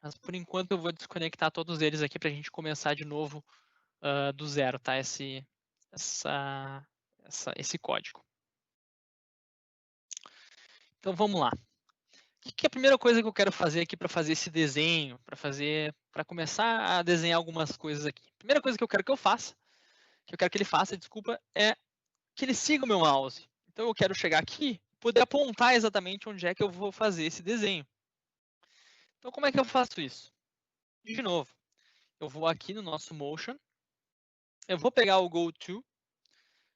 Mas por enquanto eu vou desconectar todos eles aqui para a gente começar de novo do zero, tá? Esse código. Então vamos lá. O que é a primeira coisa que eu quero fazer aqui para fazer esse desenho, para começar a desenhar algumas coisas aqui? A primeira coisa que eu quero que ele faça, desculpa, é que ele siga o meu mouse. Então eu quero chegar aqui, poder apontar exatamente onde é que eu vou fazer esse desenho. Então como é que eu faço isso? De novo, eu vou aqui no nosso Motion, eu vou pegar o GoTo,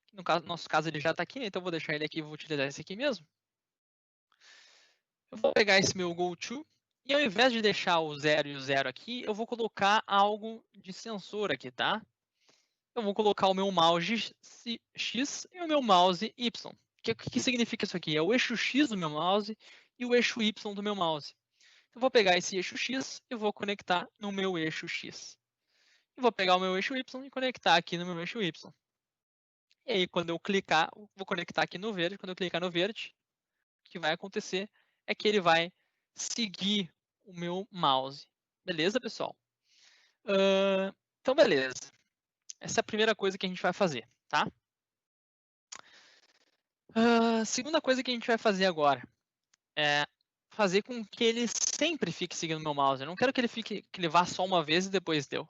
que no nosso caso ele já está aqui, né? Então eu vou deixar ele aqui e vou utilizar esse aqui mesmo. Eu vou pegar esse meu GoTo e ao invés de deixar o 0 e o 0 aqui, eu vou colocar algo de sensor aqui, tá? Eu vou colocar o meu mouse X e o meu mouse Y. O que significa isso aqui? É o eixo X do meu mouse e o eixo Y do meu mouse. Eu vou pegar esse eixo X e vou conectar no meu eixo X. Eu vou pegar o meu eixo Y e conectar aqui no meu eixo Y. E aí, quando eu clicar, vou conectar aqui no verde. Quando eu clicar no verde, o que vai acontecer é que ele vai seguir o meu mouse. Beleza, pessoal? Então, beleza. Essa é a primeira coisa que a gente vai fazer, tá? Segunda coisa que a gente vai fazer agora é fazer com que ele sempre fique seguindo o meu mouse. Eu não quero que ele vá só uma vez e depois deu.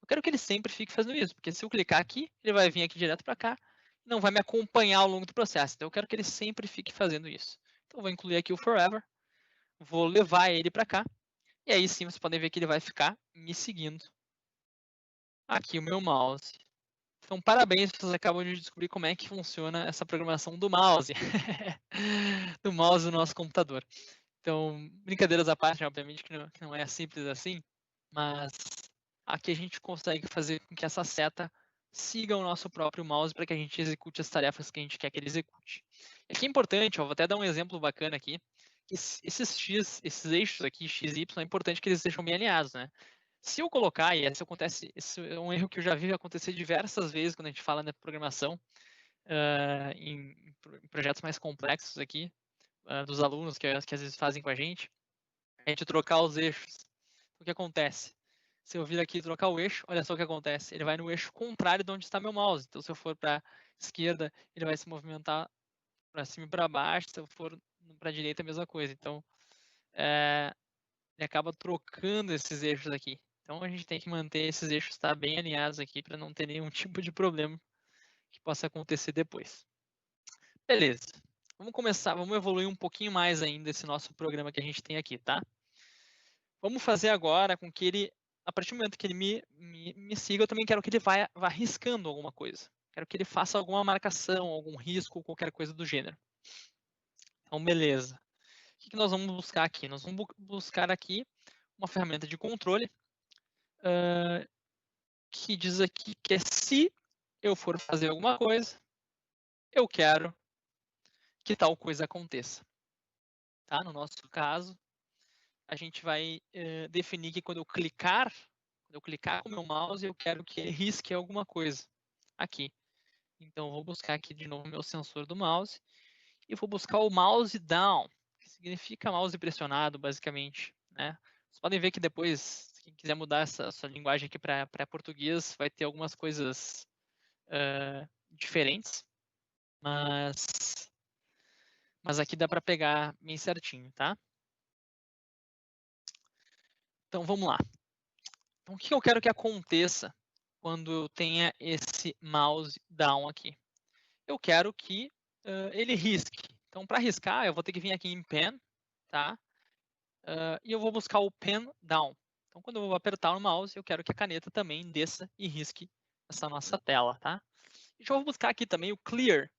Eu quero que ele sempre fique fazendo isso, porque se eu clicar aqui, ele vai vir aqui direto para cá e não vai me acompanhar ao longo do processo. Então eu quero que ele sempre fique fazendo isso. Então eu vou incluir aqui o forever, vou levar ele para cá e aí sim vocês podem ver que ele vai ficar me seguindo aqui o meu mouse. Então, parabéns, vocês acabam de descobrir como é que funciona essa programação do mouse. Do mouse do nosso computador. Então, brincadeiras à parte, obviamente que não é simples assim, mas aqui a gente consegue fazer com que essa seta siga o nosso próprio mouse para que a gente execute as tarefas que a gente quer que ele execute. E aqui é importante, ó, vou até dar um exemplo bacana aqui, esses eixos aqui, x e y, é importante que eles estejam bem alinhados, né? Se eu colocar, e esse é um erro que eu já vi acontecer diversas vezes quando a gente fala na programação, em projetos mais complexos aqui, dos alunos que às vezes fazem com a gente trocar os eixos. O que acontece? Se eu vir aqui e trocar o eixo, olha só o que acontece. Ele vai no eixo contrário de onde está meu mouse. Então, se eu for para a esquerda, ele vai se movimentar para cima e para baixo. Se eu for para a direita, a mesma coisa. Então, ele acaba trocando esses eixos aqui. Então, a gente tem que manter esses eixos bem alinhados aqui para não ter nenhum tipo de problema que possa acontecer depois. Beleza. Vamos começar, vamos evoluir um pouquinho mais ainda esse nosso programa que a gente tem aqui, tá? Vamos fazer agora com que ele, a partir do momento que ele me siga, eu também quero que ele vá riscando alguma coisa. Quero que ele faça alguma marcação, algum risco, qualquer coisa do gênero. Então, beleza. O que nós vamos buscar aqui? Nós vamos buscar aqui uma ferramenta de controle que diz aqui que é se eu for fazer alguma coisa, eu quero que tal coisa aconteça. Tá? No nosso caso, a gente vai definir que quando eu clicar com o meu mouse, eu quero que ele risque alguma coisa aqui. Então, eu vou buscar aqui de novo meu sensor do mouse e vou buscar o mouse down, que significa mouse pressionado, basicamente. Né? Vocês podem ver que depois, quem quiser mudar essa linguagem aqui para português, vai ter algumas coisas diferentes, mas aqui dá para pegar bem certinho, tá? Então, vamos lá. Então, o que eu quero que aconteça quando eu tenha esse mouse down aqui? Eu quero que ele risque. Então, para riscar, eu vou ter que vir aqui em Pen, tá? E eu vou buscar o Pen down. Então, quando eu vou apertar o mouse, eu quero que a caneta também desça e risque essa nossa tela, tá? E eu vou buscar aqui também o Clear.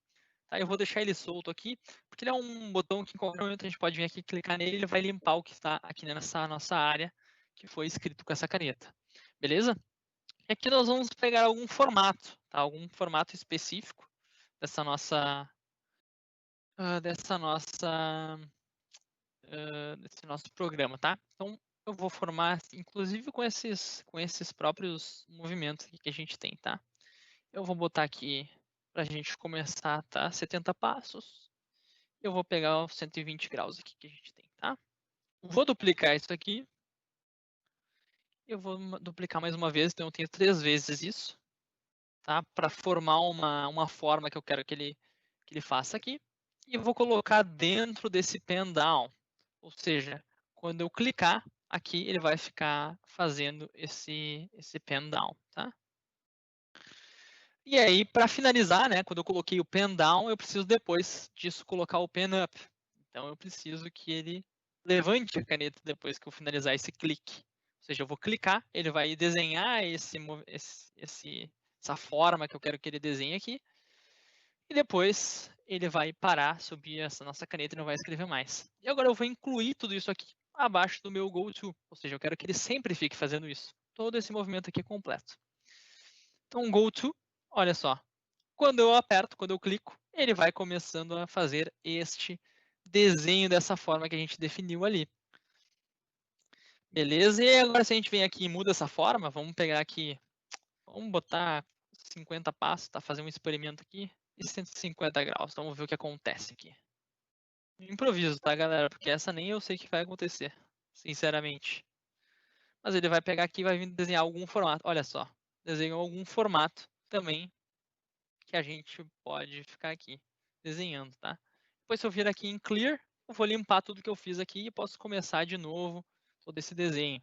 Tá? Eu vou deixar ele solto aqui, porque ele é um botão que em qualquer momento a gente pode vir aqui clicar nele e ele vai limpar o que está aqui nessa nossa área que foi escrito com essa caneta. Beleza? E aqui nós vamos pegar algum formato, tá? Algum formato específico desse nosso programa, tá? Então eu vou formar, inclusive com esses próprios movimentos aqui que a gente tem, tá? Eu vou botar aqui para a gente começar, tá? 70 passos. Eu vou pegar os 120 graus aqui que a gente tem, tá? Vou duplicar isso aqui. Eu vou duplicar mais uma vez, então eu tenho 3 vezes isso, tá? Para formar uma forma que eu quero que ele faça aqui. E eu vou colocar dentro desse pen down, ou seja, quando eu clicar aqui, ele vai ficar fazendo esse pen down, tá? E aí, para finalizar, né, quando eu coloquei o pen down, eu preciso depois disso colocar o pen up. Então eu preciso que ele levante a caneta depois que eu finalizar esse clique. Ou seja, eu vou clicar, ele vai desenhar essa forma que eu quero que ele desenhe aqui. E depois ele vai parar, subir essa nossa caneta e não vai escrever mais. E agora eu vou incluir tudo isso aqui abaixo do meu go-to. Ou seja, eu quero que ele sempre fique fazendo isso. Todo esse movimento aqui completo. Então, go-to, olha só. Quando eu aperto, quando eu clico, ele vai começando a fazer este desenho dessa forma que a gente definiu ali. Beleza? E agora se a gente vem aqui e muda essa forma, vamos pegar aqui, vamos botar 50 passos, tá? Fazer um experimento aqui e 150 graus. Então, vamos ver o que acontece aqui. Improviso, tá, galera? Porque essa nem eu sei o que vai acontecer, sinceramente. Mas ele vai pegar aqui e vai vir desenhar algum formato. Olha só, desenhou algum formato também que a gente pode ficar aqui desenhando, tá? Depois se eu vir aqui em Clear, eu vou limpar tudo que eu fiz aqui e posso começar de novo todo esse desenho.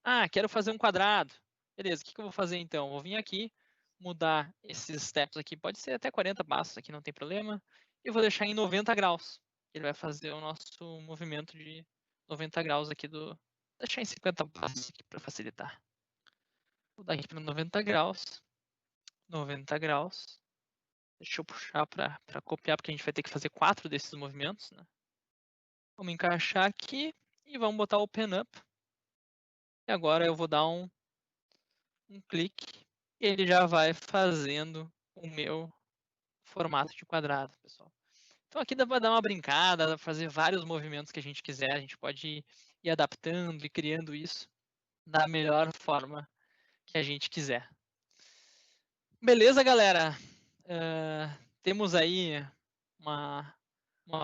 Ah, quero fazer um quadrado. Beleza, o que eu vou fazer então? Vou vir aqui, mudar esses steps aqui, pode ser até 40 passos aqui, não tem problema. E vou deixar em 90 graus. Ele vai fazer o nosso movimento de 90 graus aqui do... Vou deixar em 50 passos aqui para facilitar. Vou dar aqui para 90 graus. 90 graus. Deixa eu puxar para copiar, porque a gente vai ter que fazer 4 desses movimentos, né? Vamos encaixar aqui e vamos botar o pen up. E agora eu vou dar um clique e ele já vai fazendo o meu formato de quadrado, pessoal. Então aqui dá para dar uma brincada, dá para fazer vários movimentos que a gente quiser. A gente pode ir adaptando e criando isso da melhor forma que a gente quiser. Beleza, galera? Temos aí uma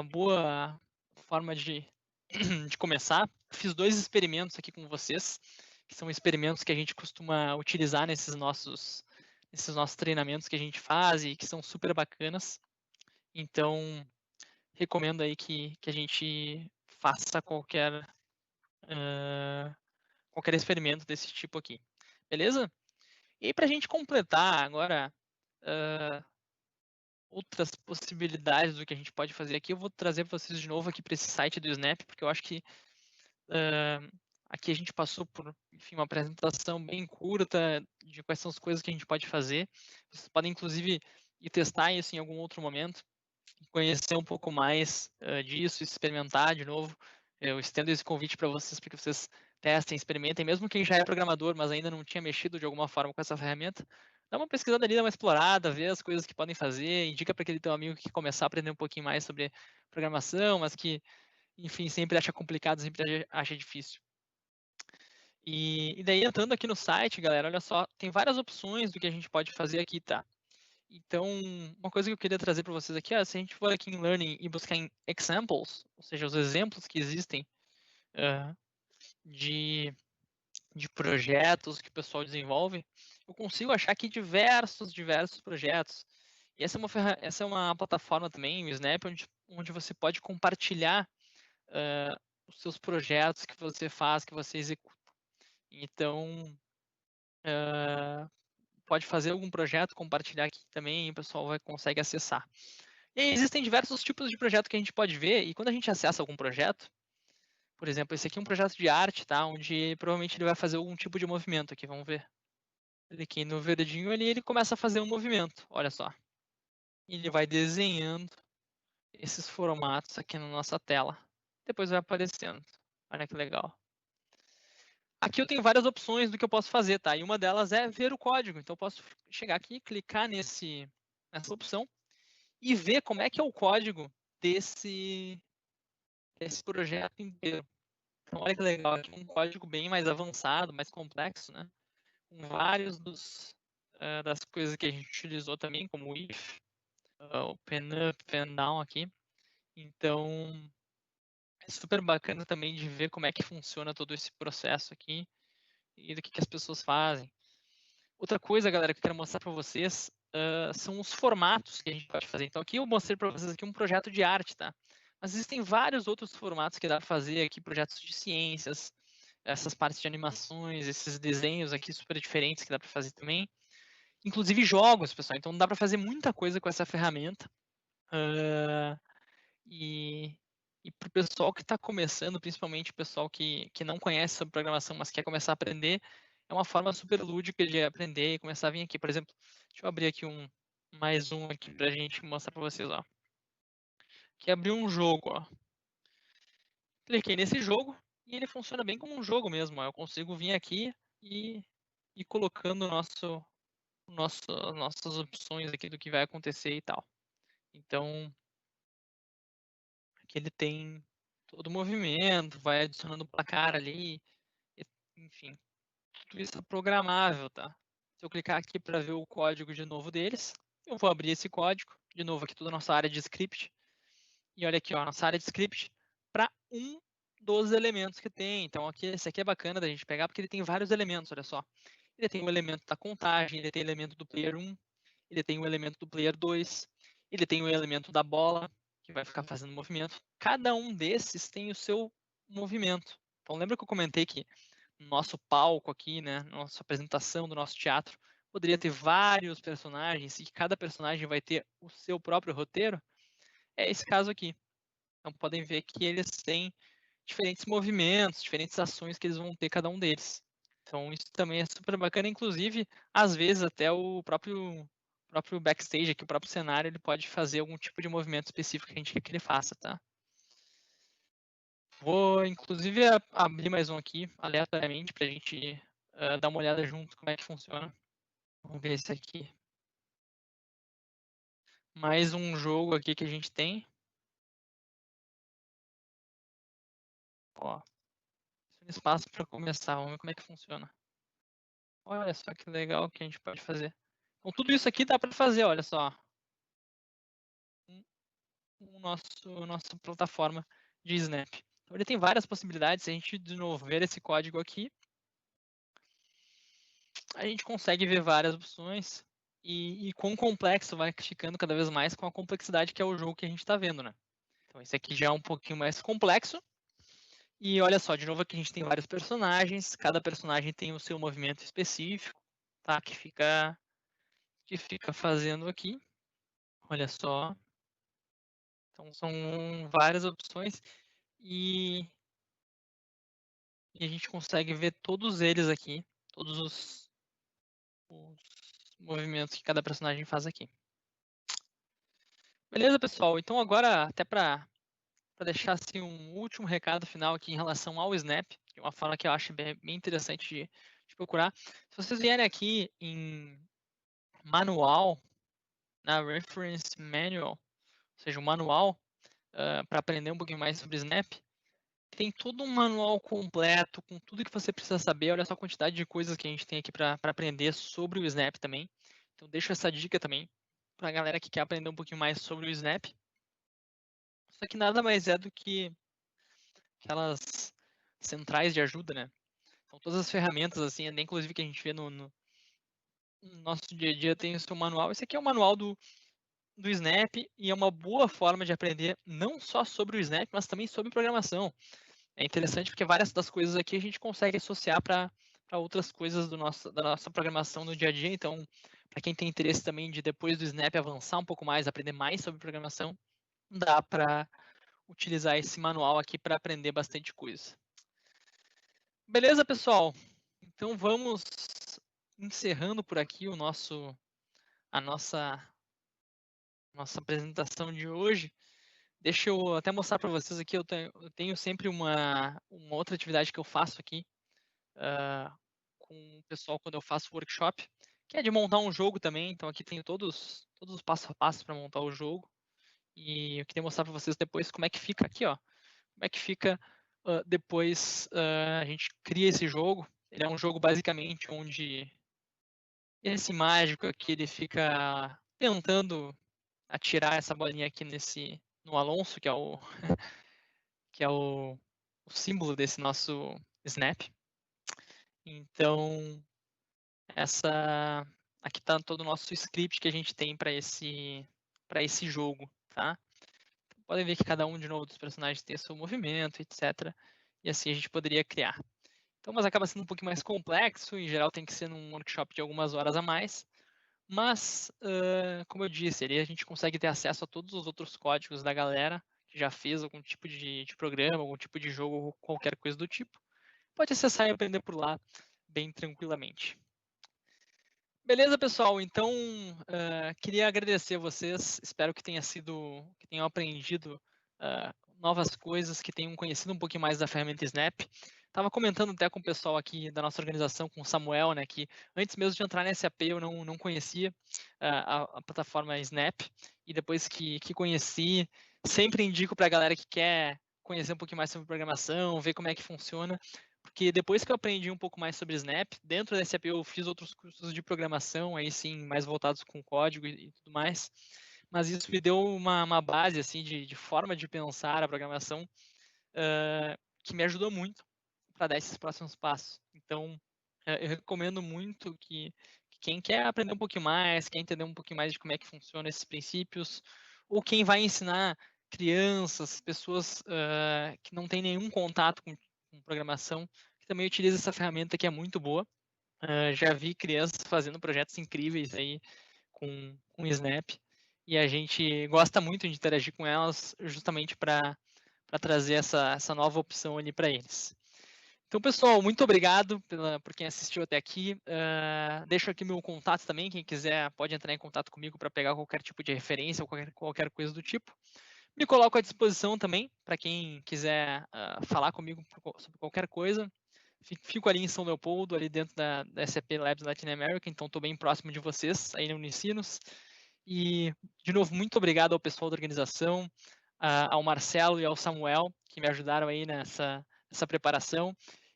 boa forma de começar. Fiz 2 experimentos aqui com vocês, que são experimentos que a gente costuma utilizar nesses nossos treinamentos que a gente faz e que são super bacanas. Então, recomendo aí que a gente faça qualquer experimento desse tipo aqui. Beleza? E aí, para a gente completar agora outras possibilidades do que a gente pode fazer aqui, eu vou trazer para vocês de novo aqui para esse site do Snap, porque eu acho que aqui a gente passou por, enfim, uma apresentação bem curta de quais são as coisas que a gente pode fazer. Vocês podem, inclusive, ir testar isso em algum outro momento, conhecer um pouco mais disso, experimentar de novo. Eu estendo esse convite para vocês, para que vocês testem, experimentem, mesmo quem já é programador, mas ainda não tinha mexido de alguma forma com essa ferramenta, dá uma pesquisada ali, dá uma explorada, vê as coisas que podem fazer, indica para aquele teu amigo que quer começar a aprender um pouquinho mais sobre programação, mas que, enfim, sempre acha complicado, sempre acha difícil. E daí, entrando aqui no site, galera, olha só, tem várias opções do que a gente pode fazer aqui, tá? Então, uma coisa que eu queria trazer para vocês aqui, se a gente for aqui em Learning e buscar em Examples, ou seja, os exemplos que existem de projetos que o pessoal desenvolve, eu consigo achar aqui diversos projetos. E essa é uma plataforma também, o Snap, onde você pode compartilhar os seus projetos que você faz, que você executa. Então, pode fazer algum projeto, compartilhar aqui também e o pessoal consegue acessar. E aí existem diversos tipos de projeto que a gente pode ver, e quando a gente acessa algum projeto, por exemplo, esse aqui é um projeto de arte, tá? Onde provavelmente ele vai fazer algum tipo de movimento aqui, vamos ver. Aqui no verdinho ele começa a fazer um movimento, olha só. Ele vai desenhando esses formatos aqui na nossa tela. Depois vai aparecendo. Olha que legal. Aqui eu tenho várias opções do que eu posso fazer, tá? E uma delas é ver o código. Então eu posso chegar aqui, clicar nessa opção e ver como é que é o código desse projeto inteiro. Então olha que legal, aqui um código bem mais avançado, mais complexo, né? Com vários das coisas que a gente utilizou também, como o if, o pen up, pen down aqui. Então é super bacana também de ver como é que funciona todo esse processo aqui e do que as pessoas fazem. Outra coisa, galera, que eu quero mostrar para vocês são os formatos que a gente pode fazer. Então, aqui eu mostrei para vocês aqui um projeto de arte, tá? Mas existem vários outros formatos que dá para fazer aqui, projetos de ciências, essas partes de animações, esses desenhos aqui super diferentes que dá para fazer também. Inclusive jogos, pessoal. Então, dá para fazer muita coisa com essa ferramenta. E para o pessoal que está começando, principalmente o pessoal que não conhece sobre programação, mas quer começar a aprender, é uma forma super lúdica de aprender e começar a vir aqui. Por exemplo, deixa eu abrir aqui mais um aqui para a gente mostrar para vocês. Ó. Aqui abriu um jogo. Ó. Cliquei nesse jogo e ele funciona bem como um jogo mesmo. Ó. Eu consigo vir aqui e ir colocando nossas opções aqui do que vai acontecer e tal. Então, aqui ele tem todo o movimento, vai adicionando placar ali, enfim, tudo isso é programável, tá? Se eu clicar aqui para ver o código de novo deles, eu vou abrir esse código, de novo aqui toda a nossa área de script, e olha aqui, ó, nossa área de script para um dos elementos que tem. Então aqui, esse aqui é bacana da gente pegar, porque ele tem vários elementos, olha só. Ele tem o elemento da contagem, ele tem o elemento do player 1, ele tem o elemento do player 2, ele tem o elemento da bola, que vai ficar fazendo movimento. Cada um desses tem o seu movimento. Então lembra que eu comentei que no nosso palco aqui, né, nossa apresentação do nosso teatro, poderia ter vários personagens e cada personagem vai ter o seu próprio roteiro? É esse caso aqui. Então podem ver que eles têm diferentes movimentos, diferentes ações que eles vão ter cada um deles. Então isso também é super bacana, inclusive às vezes até o próprio backstage aqui, o próprio cenário, ele pode fazer algum tipo de movimento específico que a gente quer que ele faça, tá? Vou inclusive abrir mais um aqui aleatoriamente para a gente dar uma olhada junto como é que funciona. Vamos ver esse aqui. Mais um jogo aqui que a gente tem. Ó, espaço para começar. Vamos ver como é que funciona. Olha só que legal que a gente pode fazer. Então, tudo isso aqui dá para fazer, olha só. Nossa plataforma de Snap. Então, ele tem várias possibilidades. Se a gente, de novo, ver esse código aqui, a gente consegue ver várias opções. E quão complexo vai ficando cada vez mais com a complexidade que é o jogo que a gente está vendo, né? Então, esse aqui já é um pouquinho mais complexo. E olha só, de novo aqui a gente tem vários personagens. Cada personagem tem o seu movimento específico, tá? Que fica fazendo aqui. Olha só. Então são várias opções e a gente consegue ver todos eles aqui, todos os movimentos que cada personagem faz aqui. Beleza, pessoal? Então agora, até para deixar assim, um último recado final aqui em relação ao Snap, que é uma forma que eu acho bem interessante de procurar. Se vocês vierem aqui em manual, na Reference Manual, ou seja, o manual para aprender um pouquinho mais sobre Snap, tem todo um manual completo com tudo que você precisa saber. Olha só a quantidade de coisas que a gente tem aqui para aprender sobre o Snap também. Então deixo essa dica também para a galera que quer aprender um pouquinho mais sobre o Snap. Isso aqui nada mais é do que aquelas centrais de ajuda, né? Então todas as ferramentas, assim, inclusive que a gente vê no nosso dia a dia tem o seu manual. Esse aqui é o manual do Snap e é uma boa forma de aprender não só sobre o Snap, mas também sobre programação. É interessante porque várias das coisas aqui a gente consegue associar para outras coisas da nossa programação no dia a dia. Então, para quem tem interesse também de depois do Snap avançar um pouco mais, aprender mais sobre programação, dá para utilizar esse manual aqui para aprender bastante coisa. Beleza, pessoal? Então vamos encerrando por aqui a nossa apresentação de hoje. Deixa eu até mostrar para vocês aqui, eu tenho sempre uma outra atividade que eu faço aqui com o pessoal quando eu faço workshop, que é de montar um jogo também. Então aqui tenho todos os passo a passo para montar o jogo. E eu queria mostrar para vocês depois como é que fica aqui, ó. Como é que fica depois a gente cria esse jogo. Ele é um jogo basicamente onde esse mágico aqui ele fica tentando atirar essa bolinha aqui no Alonso, que é o símbolo desse nosso Snap. Então, aqui está todo o nosso script que a gente tem para esse jogo, tá? Podem ver que cada um de novo dos personagens tem seu movimento, etc. E assim a gente poderia criar. Então, mas acaba sendo um pouquinho mais complexo, em geral tem que ser num workshop de algumas horas a mais. Mas, como eu disse, ali a gente consegue ter acesso a todos os outros códigos da galera que já fez algum tipo de programa, algum tipo de jogo, ou qualquer coisa do tipo. Pode acessar e aprender por lá bem tranquilamente. Beleza, pessoal? Então, queria agradecer a vocês. Espero que tenham aprendido novas coisas, que tenham conhecido um pouquinho mais da ferramenta Snap. Estava comentando até com o pessoal aqui da nossa organização, com o Samuel, né, que antes mesmo de entrar na SAP eu não conhecia a plataforma Snap, e depois que conheci, sempre indico para a galera que quer conhecer um pouquinho mais sobre programação, ver como é que funciona, porque depois que eu aprendi um pouco mais sobre Snap, dentro da SAP eu fiz outros cursos de programação, aí sim, mais voltados com código e tudo mais, mas isso me deu uma base, assim, de forma de pensar a programação, que me ajudou muito para dar esses próximos passos. Então, eu recomendo muito que quem quer aprender um pouquinho mais, quer entender um pouquinho mais de como é que funcionam esses princípios, ou quem vai ensinar crianças, pessoas que não têm nenhum contato com programação, que também utiliza essa ferramenta que é muito boa. Já vi crianças fazendo projetos incríveis aí com Snap, e a gente gosta muito de interagir com elas justamente para trazer essa nova opção ali para eles. Então, pessoal, muito obrigado por quem assistiu até aqui. Deixo aqui meu contato também. Quem quiser pode entrar em contato comigo para pegar qualquer tipo de referência ou qualquer coisa do tipo. Me coloco à disposição também para quem quiser falar comigo sobre qualquer coisa. Fico ali em São Leopoldo, ali dentro da SAP Labs Latin America, então estou bem próximo de vocês aí no Unicinos. E, de novo, muito obrigado ao pessoal da organização, ao Marcelo e ao Samuel, que me ajudaram aí nessa preparação,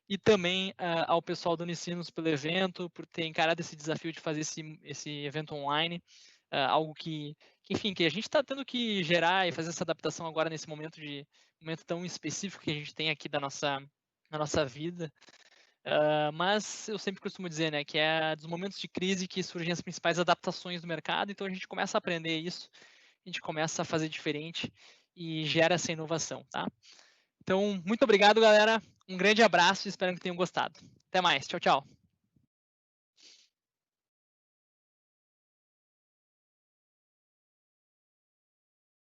e também ao pessoal do Unicinos pelo evento, por ter encarado esse desafio de fazer esse evento online, algo enfim, que a gente está tendo que gerar e fazer essa adaptação agora nesse momento tão específico que a gente tem aqui da nossa vida. Mas eu sempre costumo dizer, né, que é dos momentos de crise que surgem as principais adaptações do mercado, então a gente começa a aprender isso, a gente começa a fazer diferente e gera essa inovação, tá? Então, muito obrigado, galera. Um grande abraço e espero que tenham gostado. Até mais. Tchau, tchau.